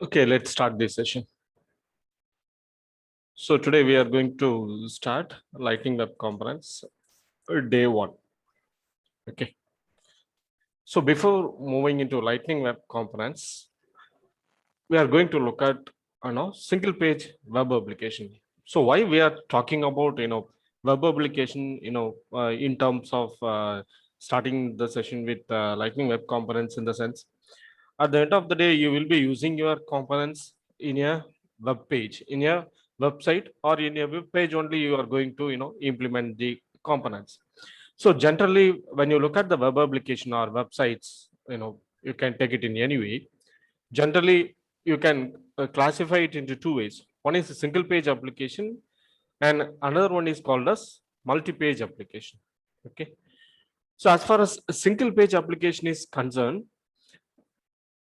Okay, let's start this session. So today we are going to start Lightning Web Components day one. Okay. So before moving into Lightning Web Components, we are going to look at single page web application. So why we are talking about web application in terms of starting the session with Lightning Web Components, in the sense at the end of the day you will be using your components in a web page, in a website, or in a web page only you are going to implement the components. So generally when you look at the web application or websites, you can take it in any way. Generally you can classify it into two ways. One is a single page application and another one is called as multi-page application. Okay, so as far as a single page application is concerned,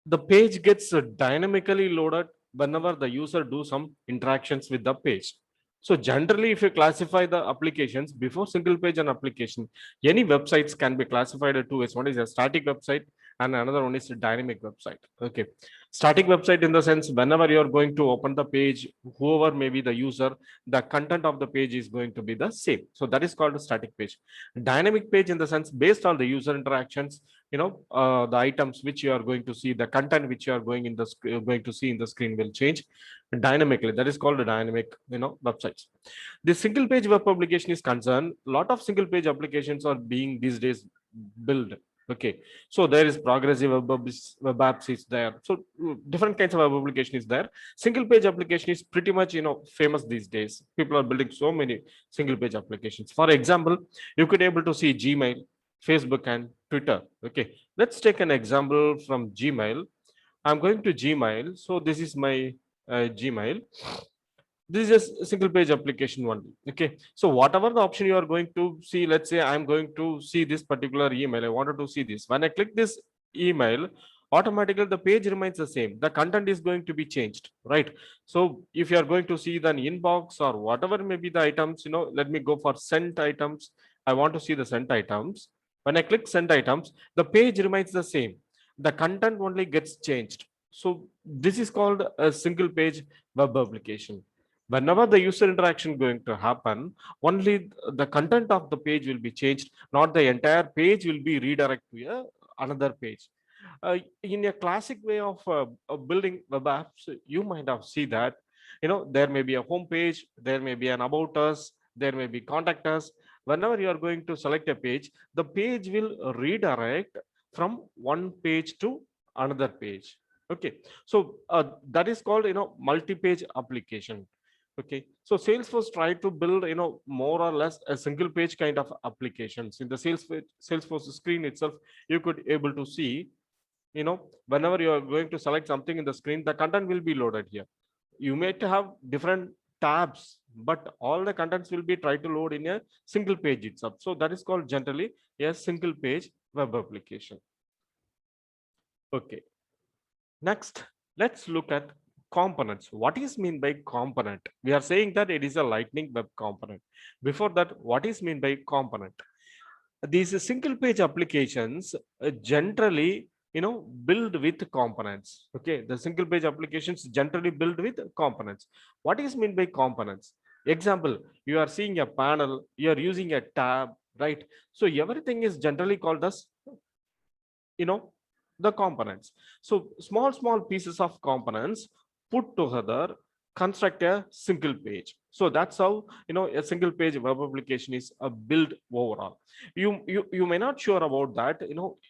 the page gets dynamically loaded whenever the user do some interactions with the page. So generally, if you classify the applications before single page and application, any websites can be classified in two ways. One is a static website and another one is a dynamic website. Okay. Static website in the sense, whenever you're going to open the page, whoever may be the user, the content of the page is going to be the same. So that is called a static page. Dynamic page in the sense, based on the user interactions, the items which you are going to see, the content which you are going to see in the screen will change dynamically. That is called a dynamic websites. The single page web application is concerned, a lot of single page applications are being these days built. Okay, so there is progressive web apps is there, so different kinds of web application is there. Single page application is pretty much famous these days. People are building so many single page applications. For example, you could able to see Gmail, Facebook and Twitter. Okay, let's take an example from Gmail. I'm going to Gmail. So this is my Gmail. This is a single page application only. Okay, so whatever the option you are going to see, let's say I'm going to see this particular email. I wanted to see this. When I click this email, automatically the page remains the same. The content is going to be changed, right? So if you are going to see the inbox or whatever may be the items, let me go for sent items. I want to see the sent items. When I click sent items, the page remains the same. The content only gets changed. So this is called a single page web application. Whenever the user interaction going to happen, only the content of the page will be changed, not the entire page will be redirect to another page. In a classic way of building web apps, you might have seen that there may be a home page, there may be an about us, there may be contact us. Whenever you are going to select a page, the page will redirect from one page to another page. Okay, so that is called multi-page application. Okay, so Salesforce tried to build more or less a single page kind of applications. In the Salesforce screen itself, you could able to see whenever you are going to select something in the screen, the content will be loaded here. You may have different tabs, but all the contents will be tried to load in a single page itself. So that is called generally a single page web application. Okay, next let's look at components. What is mean by component? We are saying that it is a Lightning Web Component. Before that, what is mean by component? These single page applications generally build with components. Okay, the single page applications generally build with components. What is mean by components? Example, you are seeing a panel, you are using a tab, right? So everything is generally called as the components. So small pieces of components put together construct a single page. So that's how a single page web application is built overall. You may not sure about that.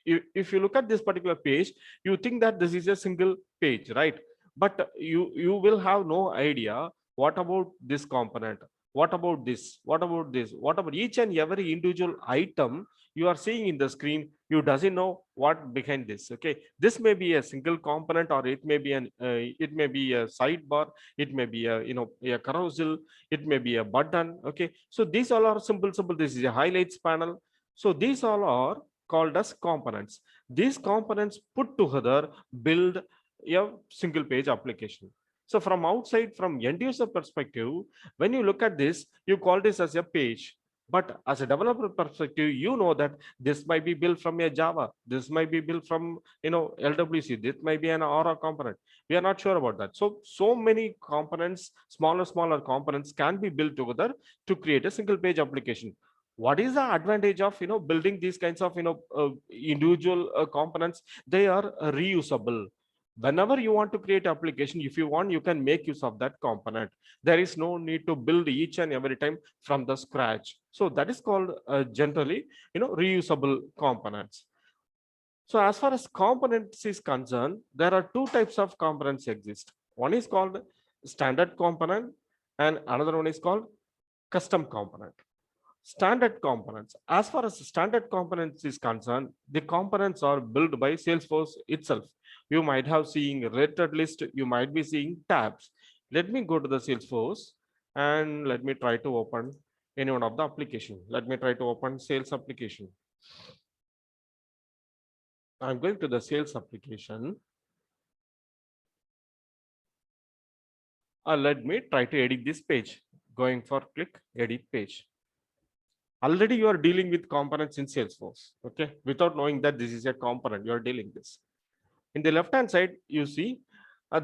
If you look at this particular page, you think that this is a single page, right? But you will have no idea what about this component, what about this, what about this, what about each and every individual item you are seeing in the screen. You doesn't know what behind this. Okay, this may be a single component, or it may be it may be a sidebar, it may be a carousel, it may be a button. Okay, so these all are simple. This is a highlights panel. So these all are called as components. These components put together build a single page application. So from outside, from end user perspective, when you look at this, you call this as a page. But as a developer perspective, you know that this might be built from a Java, this might be built from LWC, this might be an Aura component. We are not sure about that. So many components, smaller components can be built together to create a single page application. What is the advantage of building these kinds of individual components? They are reusable. Whenever you want to create application, if you want, you can make use of that component. There is no need to build each and every time from the scratch. So that is called generally reusable components. So as far as components is concerned, there are two types of components exist. One is called standard component and another one is called custom component. Standard components, as far as standard components is concerned, the components are built by Salesforce itself. You might have seen related list, you might be seeing tabs. Let me go to the Salesforce and let me try to open any one of the application. Let me try to open sales application. I'm going to the sales application. Let me try to edit this page. Going for click edit page. Already you are dealing with components in Salesforce, okay, without knowing that this is a component you are dealing this. In the left hand side, you see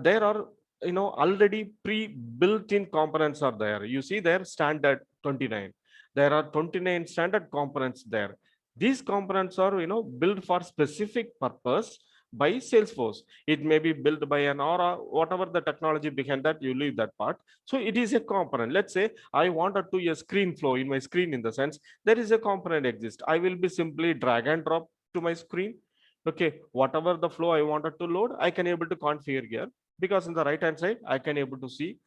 there are already pre-built in components are there. You see there standard 29. There are 29 standard components there. These components are built for specific purpose by Salesforce. It may be built by an Aura, whatever the technology behind that, you leave that part. So it is a component. Let's say I wanted to a screen flow in my screen, in the sense there is a component exist. I will be simply drag and drop to my screen. Okay, whatever the flow I wanted to load, I can able to configure here, because in the right hand side, I can able to see,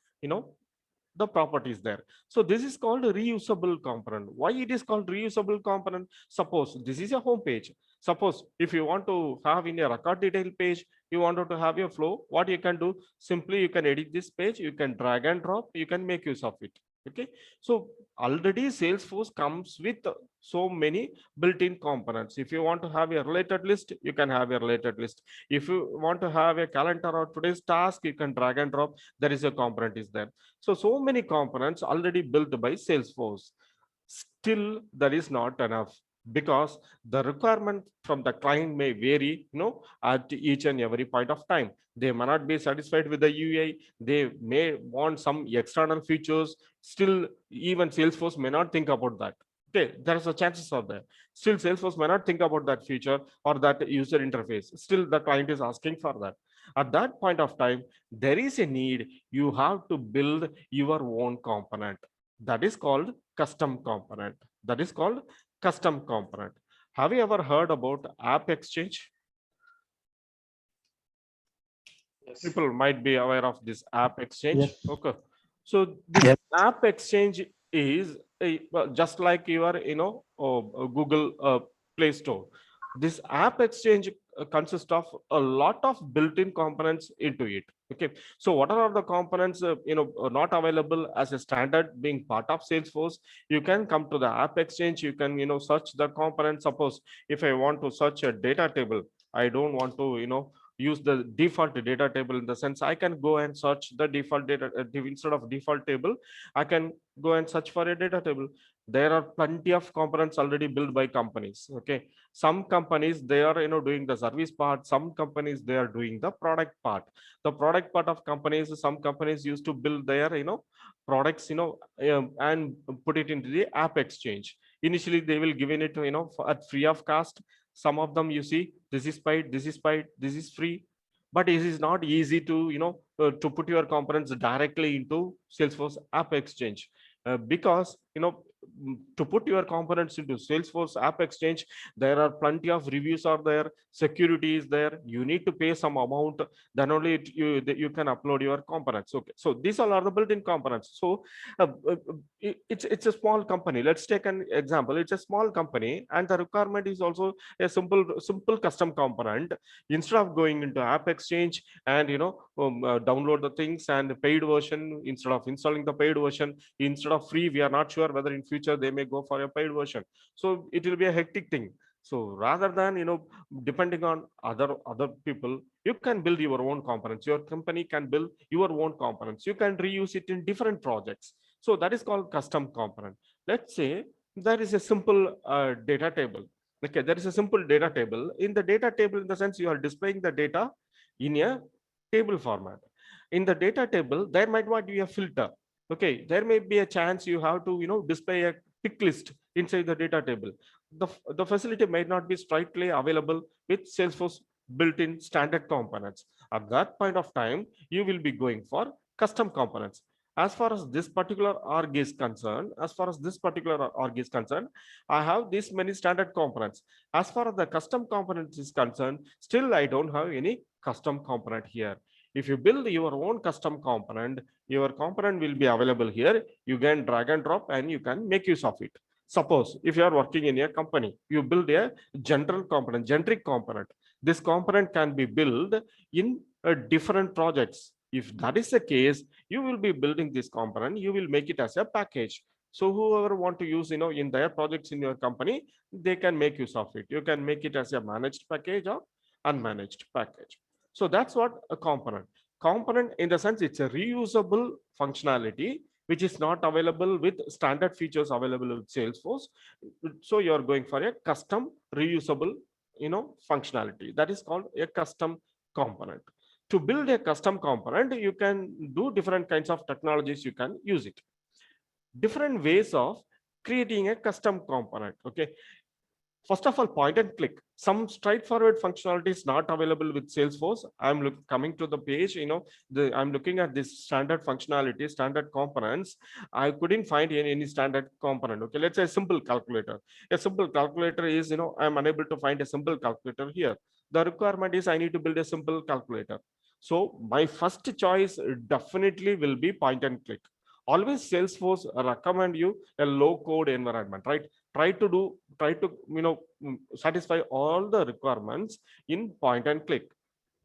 the properties there. So this is called a reusable component. Why it is called reusable component? Suppose this is a home page. Suppose if you want to have in a record detail page, you wanted to have your flow, what you can do, simply you can edit this page, you can drag and drop, you can make use of it. Okay, so already Salesforce comes with so many built-in components. If you want to have a related list, you can have a related list. If you want to have a calendar or today's task, you can drag and drop. There is a component is there. So many components already built by Salesforce. Still, that is not enough, because the requirement from the client may vary, at each and every point of time. They may not be satisfied with the UI. They may want some external features. Still, even Salesforce may not think about that. Okay, there's a chances of that. Still, Salesforce may not think about that feature or that user interface. Still, the client is asking for that. At that point of time, there is a need. You have to build your own component. That is called custom component. That is called custom component. Have you ever heard about App Exchange? Yes. People might be aware of this App Exchange. Yes. Okay. So this yes. App Exchange is just like your Google Play Store. This App Exchange consists of a lot of built-in components into it. Okay, so what are the components not available as a standard being part of Salesforce? You can come to the App Exchange. You can search the component. Suppose if I want to search a data table, I don't want to use the default data table, in the sense I can go and search the default data instead of default table. I can go and search for a data table. There are plenty of components already built by companies. Okay, some companies, they are doing the service part. Some companies, they are doing the product part. The product part of companies, some companies used to build their products and put it into the App Exchange. Initially they will give it at free of cost. Some of them, you see, this is paid, this is paid, this is free. But it is not easy to to put your components directly into Salesforce App Exchange, because to put your components into Salesforce App Exchange, there are plenty of reviews are there, security is there. You need to pay some amount, then only you can upload your components. Okay, so these all are the built-in components. So it's a small company. Let's take an example. It's a small company, and the requirement is also a simple custom component. Instead of going into App Exchange and download the things and the paid version, instead of installing the paid version, instead of free, we are not sure whether in future they may go for a paid version. So it will be a hectic thing. So rather than depending on other people, you can build your own components. Your company can build your own components. You can reuse it in different projects. So that is called custom component. Let's say there is a simple data table. Okay, there is a simple data table. In the data table, in the sense you are displaying the data in a table format. In the data table, there might not be a filter. Okay, there may be a chance you have to display a pick list inside the data table. The facility might not be straightly available with Salesforce built-in standard components. At that point of time, you will be going for custom components. As far as this particular org is concerned, I have this many standard components. As far as the custom components is concerned, still I don't have any custom component here. If you build your own custom component, your component will be available here. You can drag and drop and you can make use of it. Suppose if you are working in a company, you build a general component, generic component. This component can be built in different projects. If that is the case, you will be building this component, you will make it as a package. So whoever want to use in their projects in your company, they can make use of it. You can make it as a managed package or unmanaged package. So that's what a component in the sense it's a reusable functionality which is not available with standard features available with Salesforce. So you're going for a custom reusable functionality, that is called a custom component. To build a custom component, you can do different kinds of technologies, you can use it. Different ways of creating a custom component. Okay, first of all, point and click. Some straightforward functionality is not available with Salesforce. I'm coming to the page, I'm looking at this standard functionality, standard components. I couldn't find any standard component. Okay, let's say a simple calculator. A simple calculator is, I'm unable to find a simple calculator here. The requirement is I need to build a simple calculator. So my first choice definitely will be point and click. Always Salesforce recommend you a low code environment, right? Try to satisfy all the requirements in point and click.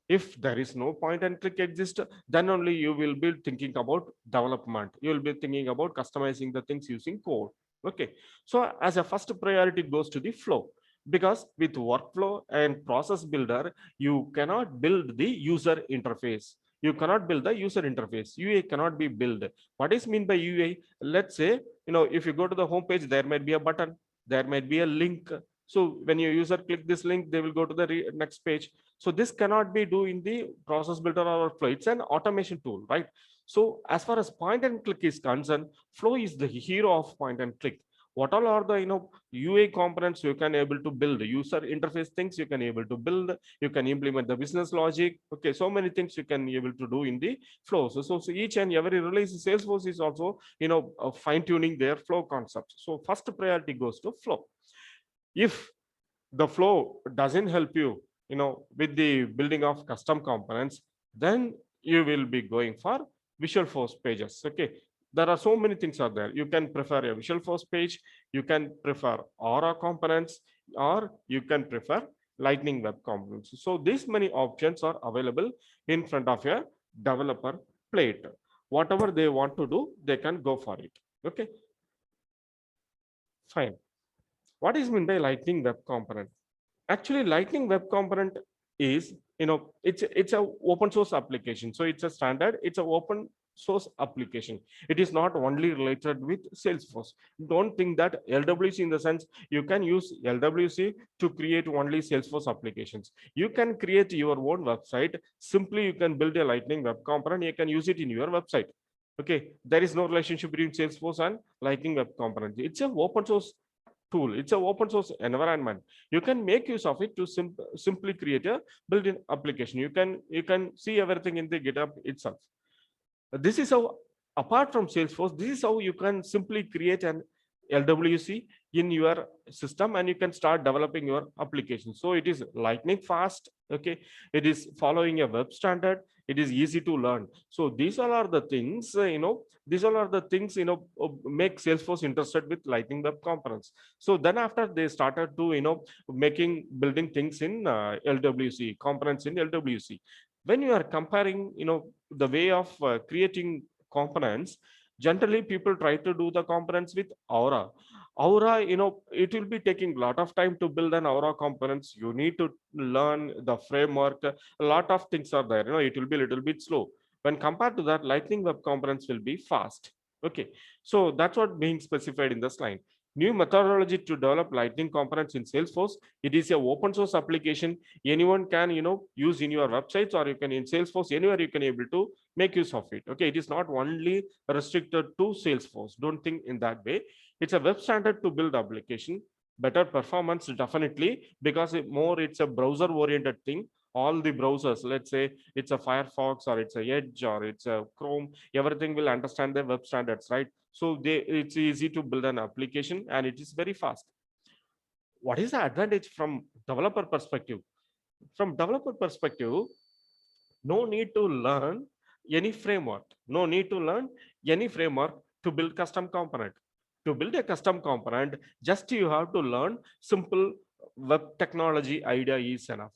If there is no point and click exist, then only you will be thinking about development. You will be thinking about customizing the things using code. Okay, so as a first priority goes to the flow, because with workflow and process builder, you cannot build the user interface. You cannot build the user interface. UA cannot be built. What is mean by UA? Let's say, if you go to the home page, there might be a button, there might be a link. So when your user click this link, they will go to the next page. So this cannot be do in the process builder or flow. It's an automation tool, right? So as far as point and click is concerned, flow is the hero of point and click. What all are the UA components you can able to build? User interface things you can able to build. You can implement the business logic. Okay, so many things you can able to do in the flow. So each and every release, Salesforce is also fine tuning their flow concepts. So first priority goes to flow. If the flow doesn't help you with the building of custom components, then you will be going for Visualforce pages. Okay, there are so many things out there. You can prefer a Visualforce page, you can prefer Aura components, or you can prefer Lightning Web components. So these many options are available in front of a developer plate. Whatever they want to do, they can go for it. Okay, fine. What is meant by Lightning Web Component? Actually, Lightning Web Component is, it's a open source application. So it's a standard, it's an open source application. It is not only related with Salesforce. Don't think that LWC in the sense you can use LWC to create only Salesforce applications. You can create your own website. Simply, you can build a Lightning Web Component. You can use it in your website. Okay, there is no relationship between Salesforce and Lightning Web Component. It's an open source tool. It's an open source environment. You can make use of it to simply create a built-in application. You can see everything in the GitHub itself. This is how, apart from Salesforce, this is how you can simply create an LWC in your system and you can start developing your application. So it is lightning fast. Okay, it is following a web standard. It is easy to learn. So these all are the things, these all are the things, make Salesforce interested with Lightning Web Components. So then after they started to, building things in LWC, components in LWC. When you are comparing, the way of creating components, generally people try to do the components with Aura. Aura, it will be taking a lot of time to build an Aura components. You need to learn the framework. A lot of things are there. It will be a little bit slow. When compared to that, Lightning Web Components will be fast. Okay, so that's what being specified in the slide. new methodology to develop Lightning components in Salesforce. It is a open source application. Anyone can, use in your websites, or you can in Salesforce, anywhere you can able to make use of it. Okay, it is not only restricted to Salesforce. Don't think in that way. It's a web standard to build application. Better performance, definitely, because it's a browser oriented thing. All the browsers, let's say it's a Firefox or it's a Edge or it's a Chrome, everything will understand the web standards, right? So it's easy to build an application and it is very fast. What is the advantage from developer perspective? From developer perspective, no need to learn any framework. No need to learn any framework to build custom component. To build a custom component, just you have to learn simple web technology idea is enough.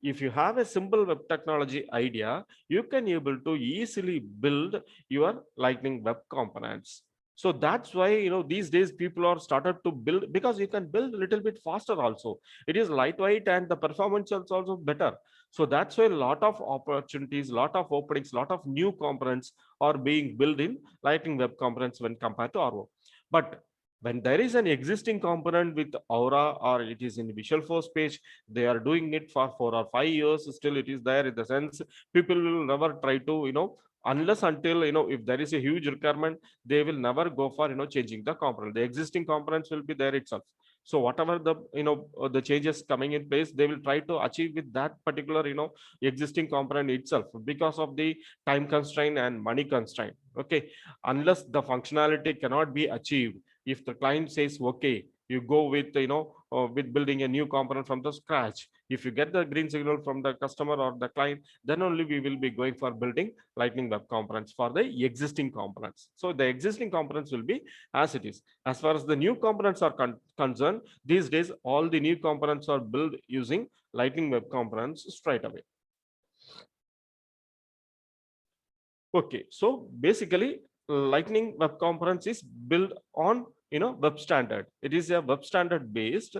If you have a simple web technology idea, you can able to easily build your Lightning web components. So that's why, these days people are started to build, because you can build a little bit faster also. It is lightweight and the performance is also better. So that's why a lot of opportunities, lot of openings, lot of new components are being built in Lightning web components when compared to Aura. But when there is an existing component with Aura, or it is in Visualforce page, they are doing it for 4 or 5 years, still it is there. In the sense, people will never try to, unless until, if there is a huge requirement, they will never go for, changing the component. The existing components will be there itself. So whatever the, the changes coming in place, they will try to achieve with that particular, existing component itself, because of the time constraint and money constraint. Okay, unless the functionality cannot be achieved, if the client says okay, you go with, with building a new component from the scratch, if you get the green signal from the customer or the client, then only we will be going for building Lightning web components for the existing components. So the existing components will be as it is. As far as the new components are concerned, these days all the new components are built using Lightning web components straight away. Okay, so basically Lightning web components is built on, web standard. It is a web standard based.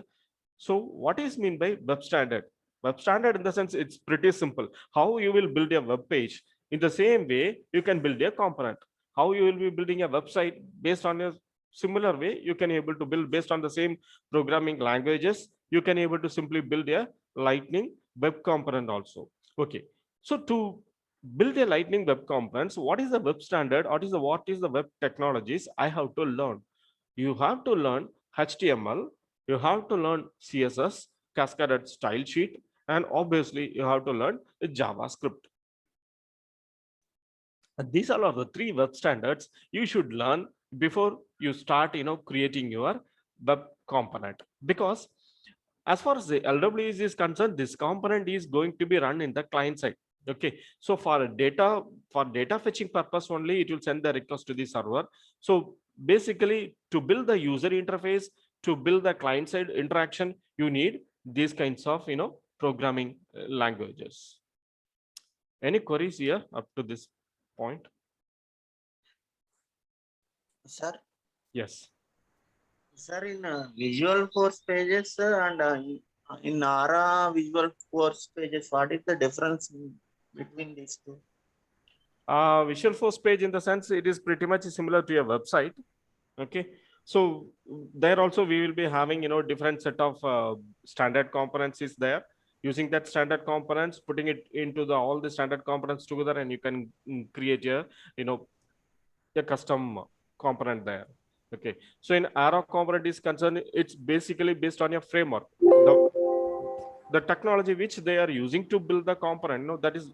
So what is mean by web standard? Web standard, in the sense, it's pretty simple. How you will build a web page, in the same way you can build a component. How you will be building a website, based on a similar way you can able to build based on the same programming languages. You can able to simply build a Lightning web component also. Okay, so to build a Lightning web components, what is the web standard, or what is the web technologies I have to learn? You have to learn HTML, you have to learn CSS, cascaded style sheet, and obviously you have to learn JavaScript. And these are the 3 web standards you should learn before you start, creating your web component. Because as far as the LWC is concerned, this component is going to be run in the client side. Okay, so for data fetching purpose only, it will send the request to the server. So basically, to build the user interface, to build the client side interaction, you need these kinds of, programming languages. Any queries here up to this point? Sir? Yes. Sir, in Visualforce pages and in Aura Visualforce pages, what is the difference between these two? Visualforce page, in the sense, it is pretty much similar to your website. Okay, so there also we will be having, different set of standard components is there. Using that standard components, putting it into all the standard components together, and you can create a, a custom component there. Okay, so in Aura component is concerned, it's basically based on your framework. The technology which they are using to build the component, that is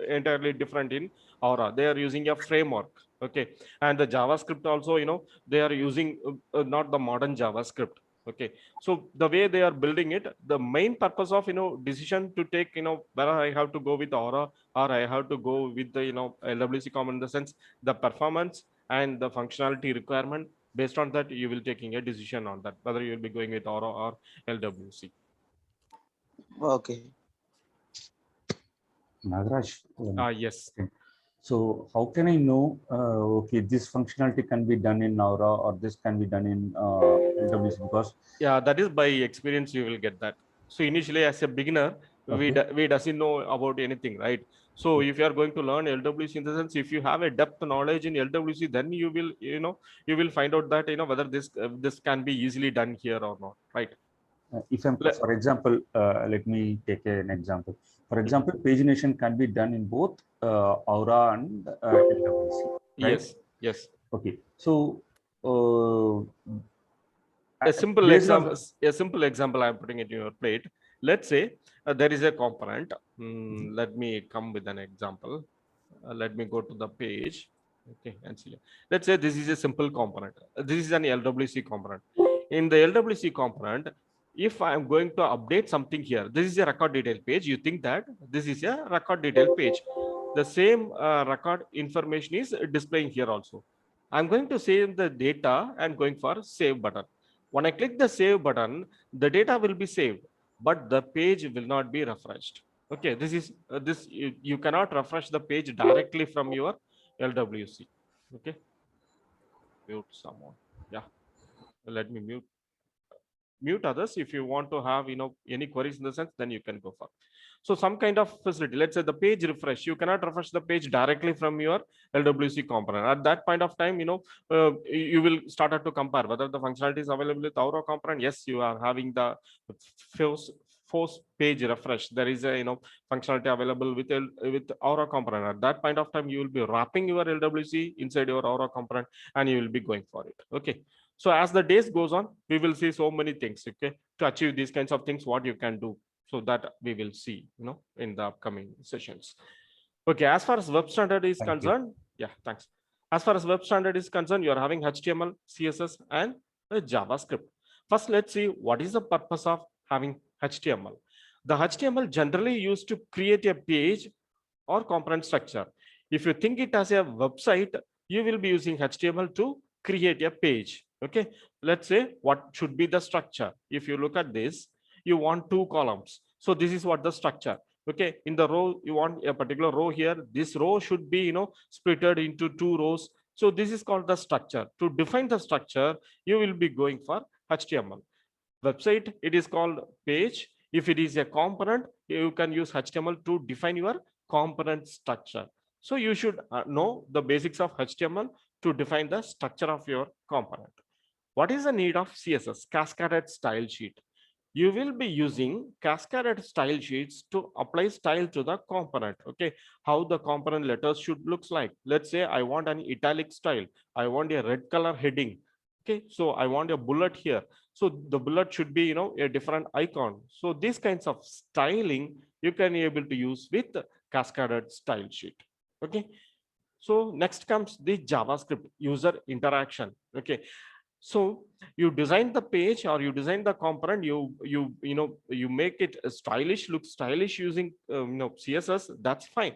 entirely different in Aura. They are using a framework. Okay, and the JavaScript also, they are using not the modern JavaScript. Okay, so the way they are building it, the main purpose of, decision to take, whether I have to go with Aura or I have to go with the, LWC common, in the sense, the performance and the functionality requirement, based on that you will taking a decision on that, whether you will be going with Aura or LWC. Okay. Nagaraj. Yes. Okay. So how can I know, okay, this functionality can be done in Aura or this can be done in LWC? Because that is by experience you will get that. So initially, as a beginner, okay, we doesn't know about anything, right? So if you are going to learn LWC, in the sense, if you have a depth knowledge in LWC, then you will, you will find out that, whether this can be easily done here or not, right? If I'm, for example, let me take an example. For example, pagination can be done in both Aura and LWC. Right? Yes, yes. Okay. So A simple example I'm putting it in your plate. Let's say there is a component. Let me come with an example. Let me go to the page. Okay, and see. Let's say this is a simple component. This is an LWC component. In the LWC component, if I'm going to update something here, this is a record detail page. You think that this is a record detail page. The same record information is displaying here also. I'm going to save the data and going for save button. When I click the save button, the data will be saved, but the page will not be refreshed. Okay, this is you cannot refresh the page directly from your LWC. Okay, mute someone. Yeah, let me mute others. If you want to have any queries in the sense, then you can go for. So some kind of facility, let's say the page refresh, you cannot refresh the page directly from your LWC component. At that point of time, you will start to compare whether the functionality is available with Aura component. Yes, you are having the force page refresh. There is a functionality available with Aura component. At that point of time, you will be wrapping your LWC inside your Aura component and you will be going for it. Okay. So as the days goes on, we will see so many things, okay, to achieve these kinds of things, what you can do. So that we will see, in the upcoming sessions. Okay, as far as web standard is concerned, yeah, thanks. As far as web standard is concerned, you are having HTML, CSS, and JavaScript. First, let's see what is the purpose of having HTML. The HTML generally used to create a page or component structure. If you think it as a website, you will be using HTML to create a page. Okay, let's say what should be the structure. If you look at this, you want 2 columns. So this is what the structure. Okay, in the row, you want a particular row here. This row should be, splitted into 2 rows. So this is called the structure. To define the structure, you will be going for HTML. Website, it is called page. If it is a component, you can use HTML to define your component structure. So you should know the basics of HTML to define the structure of your component. What is the need of CSS? Cascaded style sheet. You will be using cascaded style sheets to apply style to the component. Okay, how the component letters should looks like. Let's say I want an italic style. I want a red color heading. Okay, so I want a bullet here. So the bullet should be, a different icon. So these kinds of styling you can be able to use with cascaded style sheet. Okay, so next comes the JavaScript user interaction. Okay, so you design the page or you design the component, you make it stylish, look stylish using CSS. That's fine.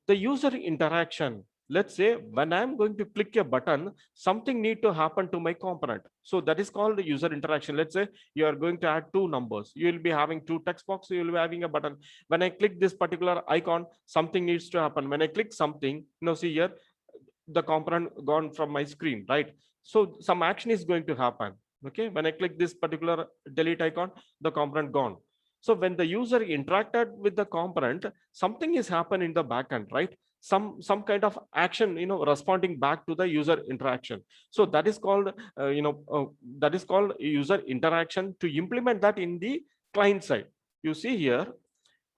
The user interaction, let's say when I'm going to click a button, something need to happen to my component. So that is called the user interaction. Let's say you are going to add 2 numbers. You will be having 2 text boxes. You will be having a button. When I click this particular icon, something needs to happen. When I click something, see here, the component gone from my screen, right? So some action is going to happen. Okay, when I click this particular delete icon, the component gone. So when the user interacted with the component, something is happening in the backend, right? Some kind of action, responding back to the user interaction. So that is called, that is called user interaction. To implement that in the client side, you see here,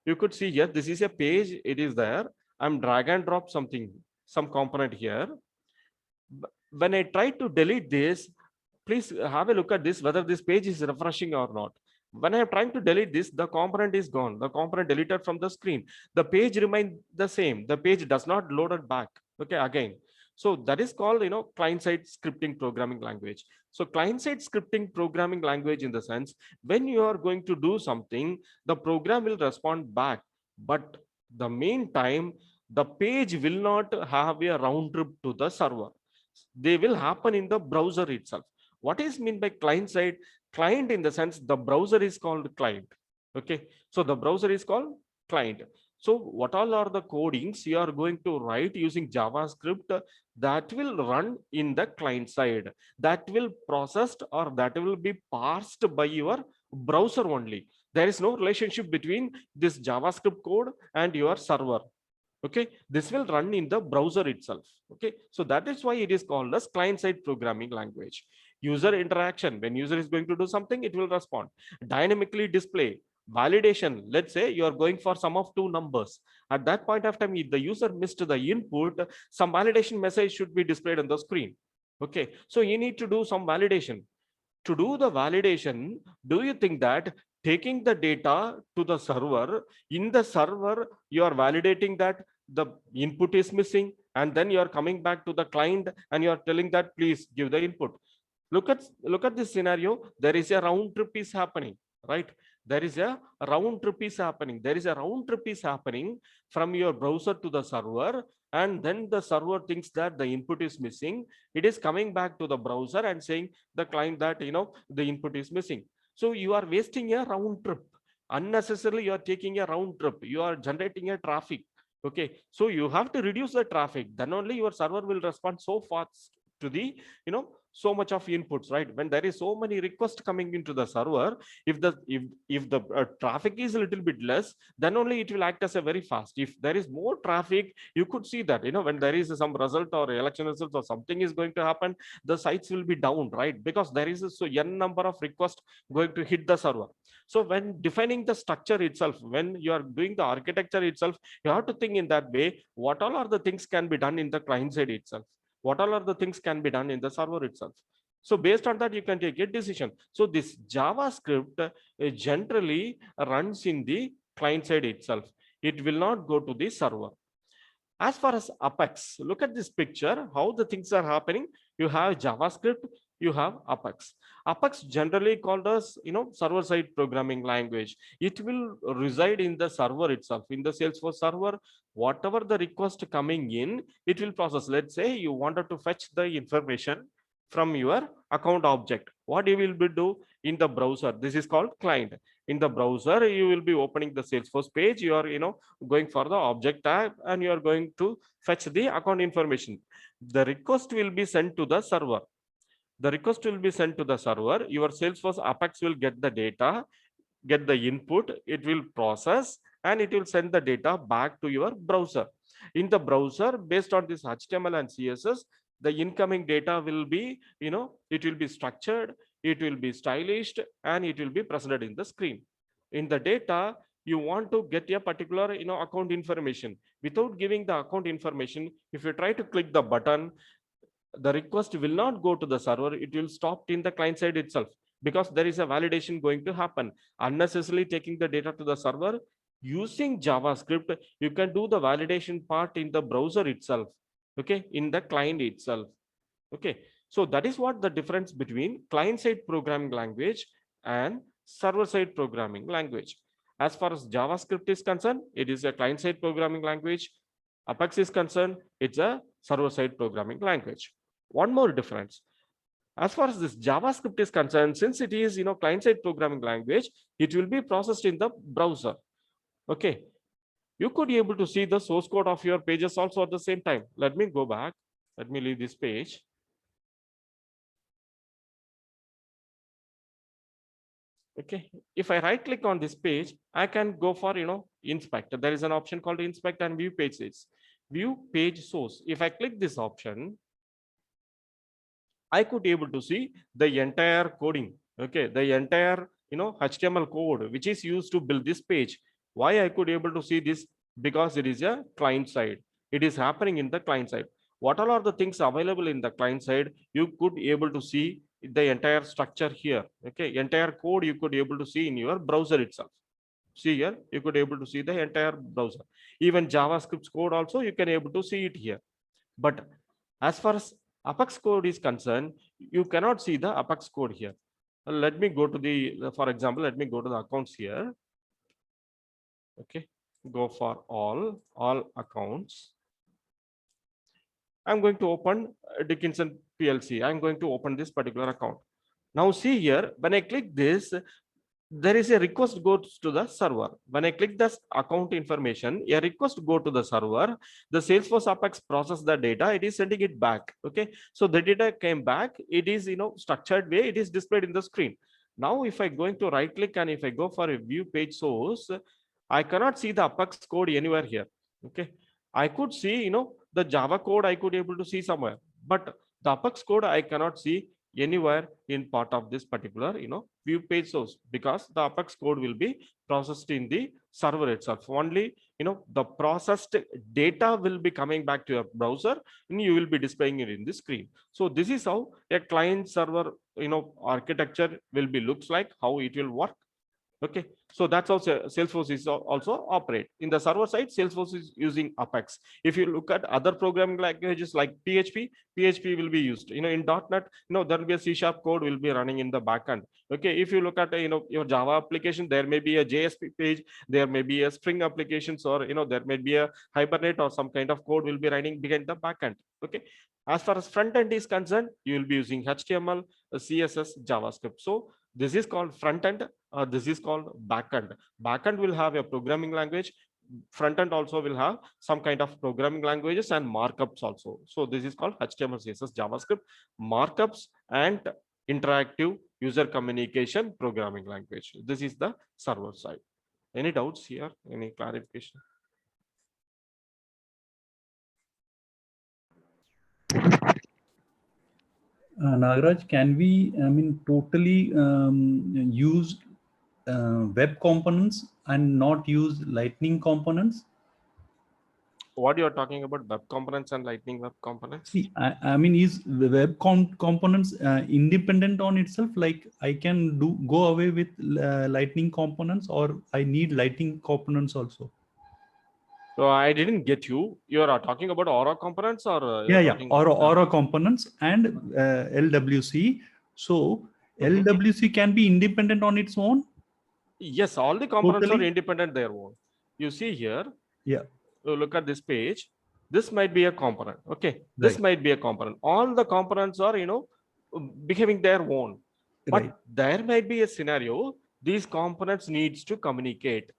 you could see here, this is a page. It is there. I'm drag and drop something, some component here. When I try to delete this, please have a look at this, whether this page is refreshing or not. When I'm trying to delete this, the component is gone. The component deleted from the screen. The page remains the same. The page does not load it back. Okay, again. So that is called, client-side scripting programming language. So client-side scripting programming language, in the sense, when you are going to do something, the program will respond back. But the meantime, the page will not have a round trip to the server. They will happen in the browser itself. What is meant by client side? Client, in the sense, the browser is called client. Okay, so the browser is called client. So what all are the codings you are going to write using JavaScript that will run in the client side, that will processed or that will be parsed by your browser only. There is no relationship between this JavaScript code and your server. Okay, this will run in the browser itself. Okay, so that is why it is called as client-side programming language. User interaction, when user is going to do something, it will respond. Dynamically display, validation. Let's say you are going for sum of two numbers. At that point of time, if the user missed the input, some validation message should be displayed on the screen. Okay, so you need to do some validation. To do the validation, do you think that taking the data to the server, in the server, you are validating that the input is missing, and then you are coming back to the client and you are telling that please give the input? Look at this scenario. There is a round trip is happening, right? There is a round trip is happening. There is a round trip is happening from your browser to the server, and then the server thinks that the input is missing. It is coming back to the browser and saying the client that the input is missing. So you are wasting a round trip. Unnecessarily, you are taking a round trip. You are generating a traffic. Okay, so you have to reduce the traffic. Then only your server will respond so fast to the so much of inputs, right? When there is so many requests coming into the server, if the traffic is a little bit less, then only it will act as a very fast. If there is more traffic, you could see that when there is some result or election results or something is going to happen, the sites will be down, right? Because there is so n number of requests going to hit the server. So when defining the structure itself, when you are doing the architecture itself, you have to think in that way, what all are the things can be done in the client side itself, what all are the things can be done in the server itself. So based on that, you can take a decision. So this JavaScript generally runs in the client side itself. It will not go to the server. As far as Apex, look at this picture, how the things are happening. You have JavaScript, you have Apex. Apex generally called as server-side programming language. It will reside in the server itself, in the Salesforce server. Whatever the request coming in, it will process. Let's say you wanted to fetch the information from your account object. What you will be do in the browser? This is called client. In the browser, you will be opening the Salesforce page. You are going for the object tab, and you are going to fetch the account information. The request will be sent to the server. The request will be sent to the server. Your Salesforce Apex will get the data, get the input, it will process, and it will send the data back to your browser. In the browser, based on this HTML and CSS, the incoming data will be, it will be structured, it will be stylished, and it will be presented in the screen. In the data, you want to get a particular account information. Without giving the account information, if you try to click the button, the request will not go to the server. It will stop in the client side itself, because there is a validation going to happen. Unnecessarily taking the data to the server, using JavaScript, you can do the validation part in the browser itself, okay, in the client itself. Okay, so that is what the difference between client-side programming language and server-side programming language. As far as JavaScript is concerned, it is a client-side programming language. Apex is concerned, it's a server-side programming language. One more difference. As far as this JavaScript is concerned, since it is client-side programming language, it will be processed in the browser. Okay, you could be able to see the source code of your pages also at the same time. Let me go back. Let me leave this page. Okay, if I right click on this page, I can go for inspect. There is an option called inspect and view pages. View page source. If I click this option, I could be able to see the entire coding. Okay, the entire HTML code which is used to build this page. Why I could be able to see this? Because it is a client side. It is happening in the client side. What all are the things available in the client side? You could be able to see the entire structure here. Okay, entire code you could be able to see in your browser itself. See here, you could be able to see the entire browser. Even JavaScript code also you can be able to see it here. But as far as Apex code is concerned, you cannot see the Apex code here. Let me go to the, for example, let me go to the accounts here. Okay, go for all accounts. I'm going to open Dickinson PLC. I'm going to open this particular account. Now see here, when I click this, there is a request goes to the server. When I click this account information, a request go to the server. The Salesforce Apex process the data. It is sending it back. Okay. So the data came back. It is, structured way. It is displayed in the screen. Now, if I going to right click and if I go for a view page source, I cannot see the Apex code anywhere here. Okay. I could see, the Java code I could able to see somewhere, but the Apex code I cannot see anywhere in part of this particular, view page source, because the Apex code will be processed in the server itself. Only, the processed data will be coming back to your browser and you will be displaying it in the screen. So this is how a client server, architecture will be looks like, how it will work. Okay, so that's how Salesforce is also operate. In the server side, Salesforce is using Apex. If you look at other programming languages like PHP will be used. In .NET, there will be a C# code will be running in the backend. Okay, if you look at your Java application, there may be a JSP page, there may be a Spring applications, or there may be a Hibernate or some kind of code will be running behind the backend. Okay, as far as front end is concerned, you will be using HTML, CSS, JavaScript. So this is called front end. This is called backend. Backend will have a programming language. Front end also will have some kind of programming languages and markups also. So this is called HTML, CSS, JavaScript, markups, and interactive user communication programming language. This is the server side. Any doubts here? Any clarification? Nagaraj, can we, totally use web components and not use Lightning components? What you are talking about, web components and Lightning web components? See, is the web components independent on itself? Like I can go away with Lightning components, or I need Lightning components also? So I didn't get you. You are talking about Aura components, or Aura components and LWC. So LWC can be independent on its own. Yes, all the components Totally? are independent their own. You see here. Yeah. Look at this page. This might be a component. Okay. This might be a component. All the components are, behaving their own. But there might be a scenario. These components needs to communicate.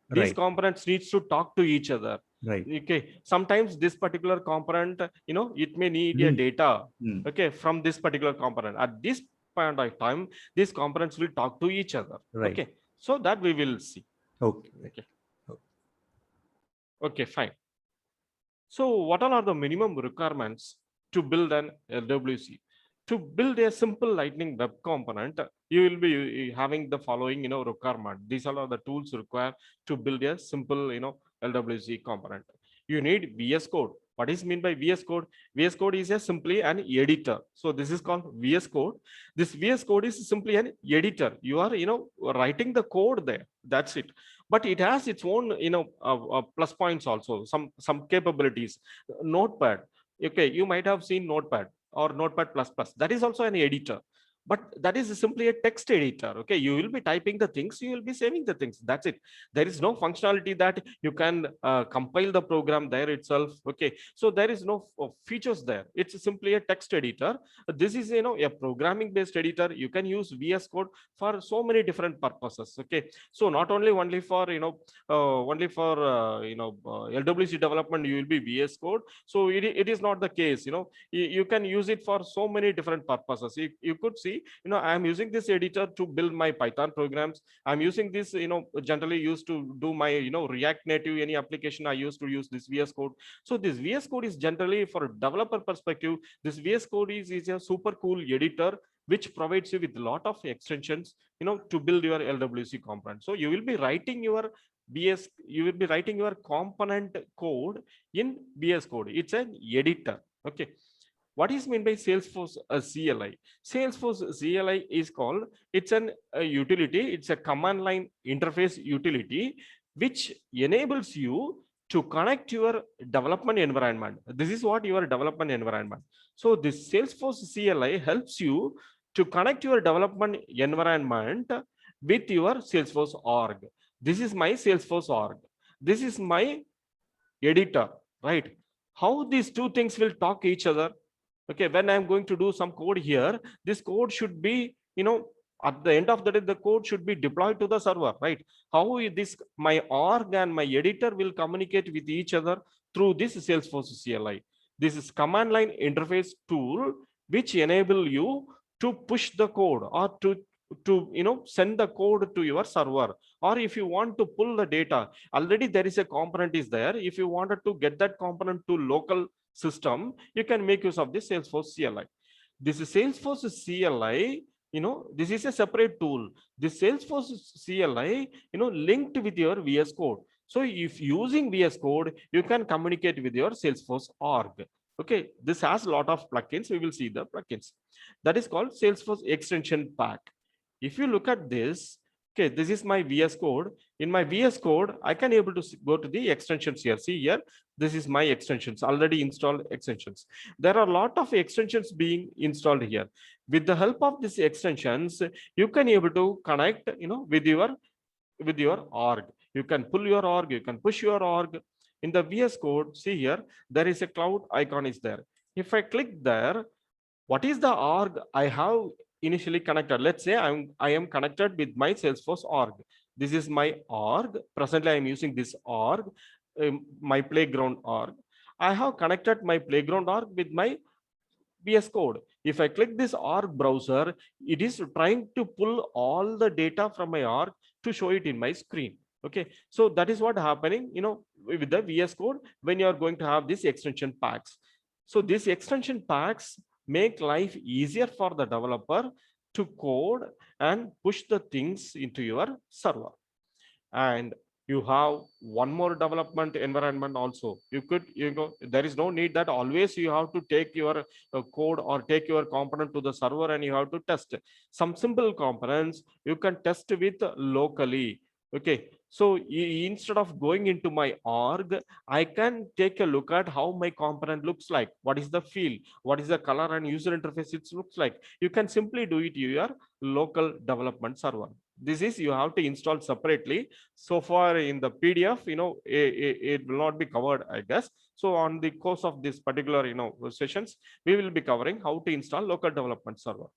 These components needs to talk to each other. Right. Okay. Sometimes this particular component, it may need a data. Okay, from this particular component. At this point of time, these components will talk to each other. Right. Okay. So that we will see. Okay. Okay, fine. So what all are the minimum requirements to build an LWC? To build a simple Lightning web component, you will be having the following, requirement. These are the tools required to build a simple, LWC component. You need VS Code. What is meant by VS Code? VS Code is simply an editor. So this is called VS Code. This VS Code is simply an editor. You are, writing the code there. That's it. But it has its own, plus points also, some capabilities. Notepad. Okay, you might have seen Notepad or Notepad++. That is also an editor. But that is simply a text editor. Okay, you will be typing the things, you will be saving the things. That's it. There is no functionality that you can compile the program there itself. Okay, so there is no features there. It's simply a text editor. This is, a programming based editor. You can use VS Code for so many different purposes. Okay, so not only for LWC development you will be VS Code. So it is not the case. You can use it for so many different purposes. You could see, I'm using this editor to build my Python programs. I'm using this, generally used to do my, React Native, any application I used to use this VS Code. So this VS Code is generally for a developer perspective. This VS Code is a super cool editor which provides you with a lot of extensions, to build your LWC component. So you will be writing your component code in VS Code. It's an editor. Okay. What is meant by Salesforce CLI? Salesforce CLI is called, it's a utility. It's a command line interface utility, which enables you to connect your development environment. This is what your development environment. So this Salesforce CLI helps you to connect your development environment with your Salesforce org. This is my Salesforce org. This is my editor, right? How these two things will talk to each other? Okay, when I'm going to do some code here, this code should be, At the end of the day, the code should be deployed to the server, right? How is this, my org and my editor will communicate with each other through this Salesforce CLI. This is command line interface tool, which enable you to push the code or to send the code to your server. Or if you want to pull the data, already there is a component is there. If you wanted to get that component to local system, you can make use of this Salesforce CLI. This is Salesforce CLI, this is a separate tool. This Salesforce CLI, linked with your VS Code. So if using VS Code, you can communicate with your Salesforce org. Okay, this has a lot of plugins. We will see the plugins. That is called Salesforce Extension Pack. If you look at this, okay, this is my VS Code. In my VS Code, I can able to go to the extensions here. See here, this is my extensions, already installed extensions. There are a lot of extensions being installed here. With the help of these extensions, you can able to connect, with your org. You can pull your org, you can push your org. In the VS Code, see here, there is a cloud icon is there. If I click there, what is the org I have initially connected? Let's say I am connected with my Salesforce org. This is my org. Presently, I am using this org, my playground org. I have connected my playground org with my VS Code. If I click this org browser, it is trying to pull all the data from my org to show it in my screen. Okay, so that is what happening, with the VS Code when you are going to have these extension packs. So these extension packs make life easier for the developer to code and push the things into your server. And you have one more development environment also. You could, there is no need that always you have to take your code or take your component to the server and you have to test. Some simple components you can test with locally. Okay, so instead of going into my org, I can take a look at how my component looks like. What is the feel? What is the color and user interface it looks like? You can simply do it in your local development server. This is, you have to install separately. So far in the PDF, it will not be covered, I guess. So on the course of this particular, sessions, we will be covering how to install local development server.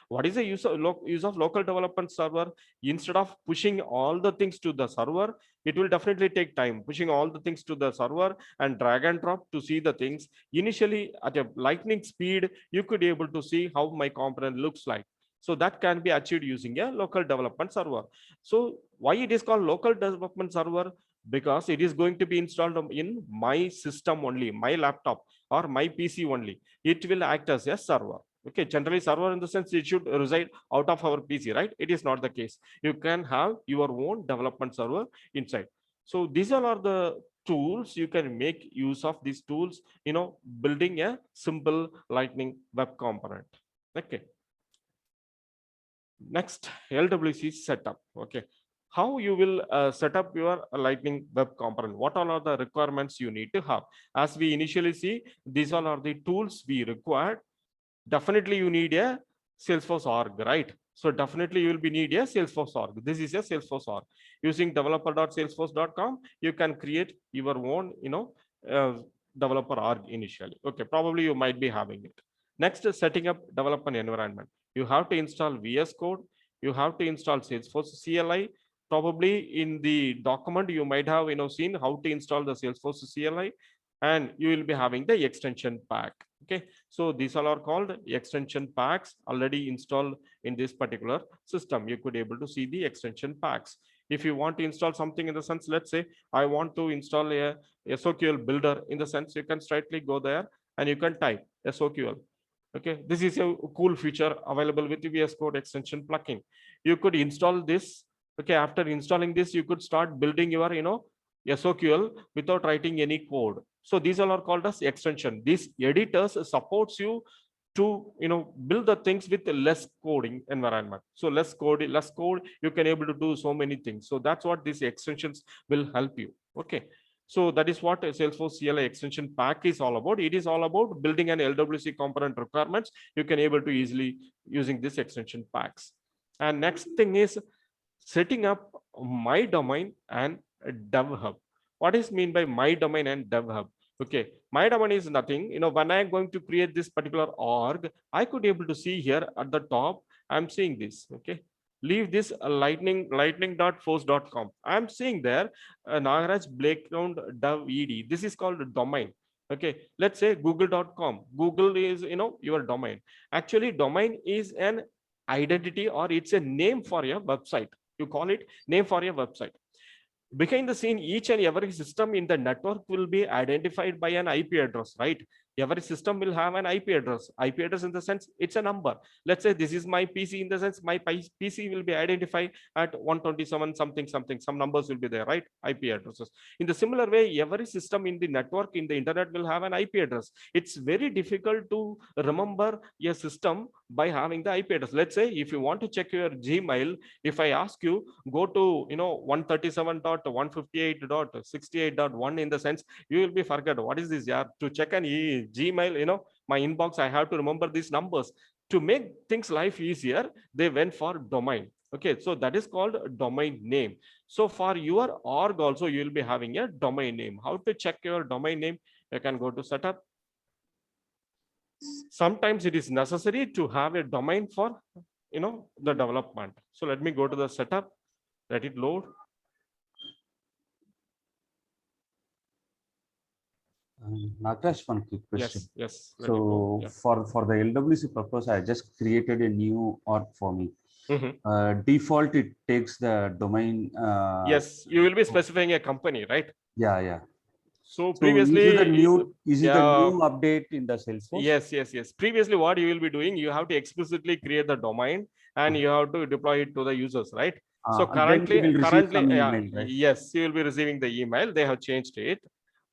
What is the use of local development server? Instead of pushing all the things to the server, it will definitely take time pushing all the things to the server and drag and drop to see the things. Initially, at a lightning speed, you could be able to see how my component looks like. So that can be achieved using a local development server. So why it is called local development server? Because it is going to be installed in my system only, my laptop or my PC only. It will act as a server. Okay, generally server in the sense it should reside out of our PC, right? It is not the case. You can have your own development server inside. So these all are the tools. You can make use of these tools, building a simple Lightning web component. Okay. Next, LWC setup. Okay, how you will set up your Lightning web component? What all are the requirements you need to have? As we initially see, these all are the tools we require. Definitely you need a Salesforce org, right? So definitely you will be need a Salesforce org. This is a Salesforce org. Using developer.salesforce.com, you can create your own, developer org initially. Okay, probably you might be having it. Next is setting up development environment. You have to install VS Code. You have to install Salesforce CLI. Probably in the document you might have seen how to install the Salesforce CLI, and you will be having the extension pack. Okay, so these all are called extension packs already installed in this particular system. You could able to see the extension packs. If you want to install something in the sense, let's say I want to install a SOQL builder in the sense, you can straightly go there and you can type SOQL. Okay, this is a cool feature available with the VS Code extension plugin. You could install this. Okay, after installing this, you could start building your SOQL without writing any code. So these all are called as extension. These editors supports you to build the things with less coding environment. So less code, you can able to do so many things. So that's what these extensions will help you. Okay. So that is what a Salesforce CLI extension pack is all about. It is all about building an LWC component requirements. You can able to easily using this extension packs. And next thing is setting up my domain and DevHub. What is mean by my domain and DevHub? Okay, my domain is nothing. When I am going to create this particular org, I could able to see here at the top, I'm seeing this. Okay, leave this lightning.force.com. I'm seeing there Nagaraj Playground Dove ED. This is called a domain. Okay, let's say google.com. Google is your domain. Actually, domain is an identity, or it's a name for your website. You call it name for your website. Behind the scene, each and every system in the network will be identified by an IP address, right? Every system will have an IP address. IP address in the sense it's a number. Let's say this is my PC, in the sense my PC will be identified at 127 something something. Some numbers will be there, right? IP addresses. In the similar way, every system in the network in the internet will have an IP address. It's very difficult to remember a system by having the IP address. Let's say if you want to check your Gmail, if I ask you go to 137.158.68.1, in the sense you will be forget what is this. Yeah, to check an Gmail, my inbox, I have to remember these numbers. To make things life easier, they went for domain. Okay, so that is called domain name. So for your org also, you will be having a domain name. How to check your domain name? You can go to setup. Sometimes it is necessary to have a domain for the development. So let me go to the setup, let it load. Nagaraj, one quick question. Yes. So for the LWC purpose, I just created a new org for me. Default, it takes the domain. Yes, you will be specifying a company, right? Yeah. So previously, is it the new update in the Salesforce? Yes. Previously, what you will be doing, you have to explicitly create the domain and you have to deploy it to the users, right? So currently, email, right? Yes, you will be receiving the email. They have changed it.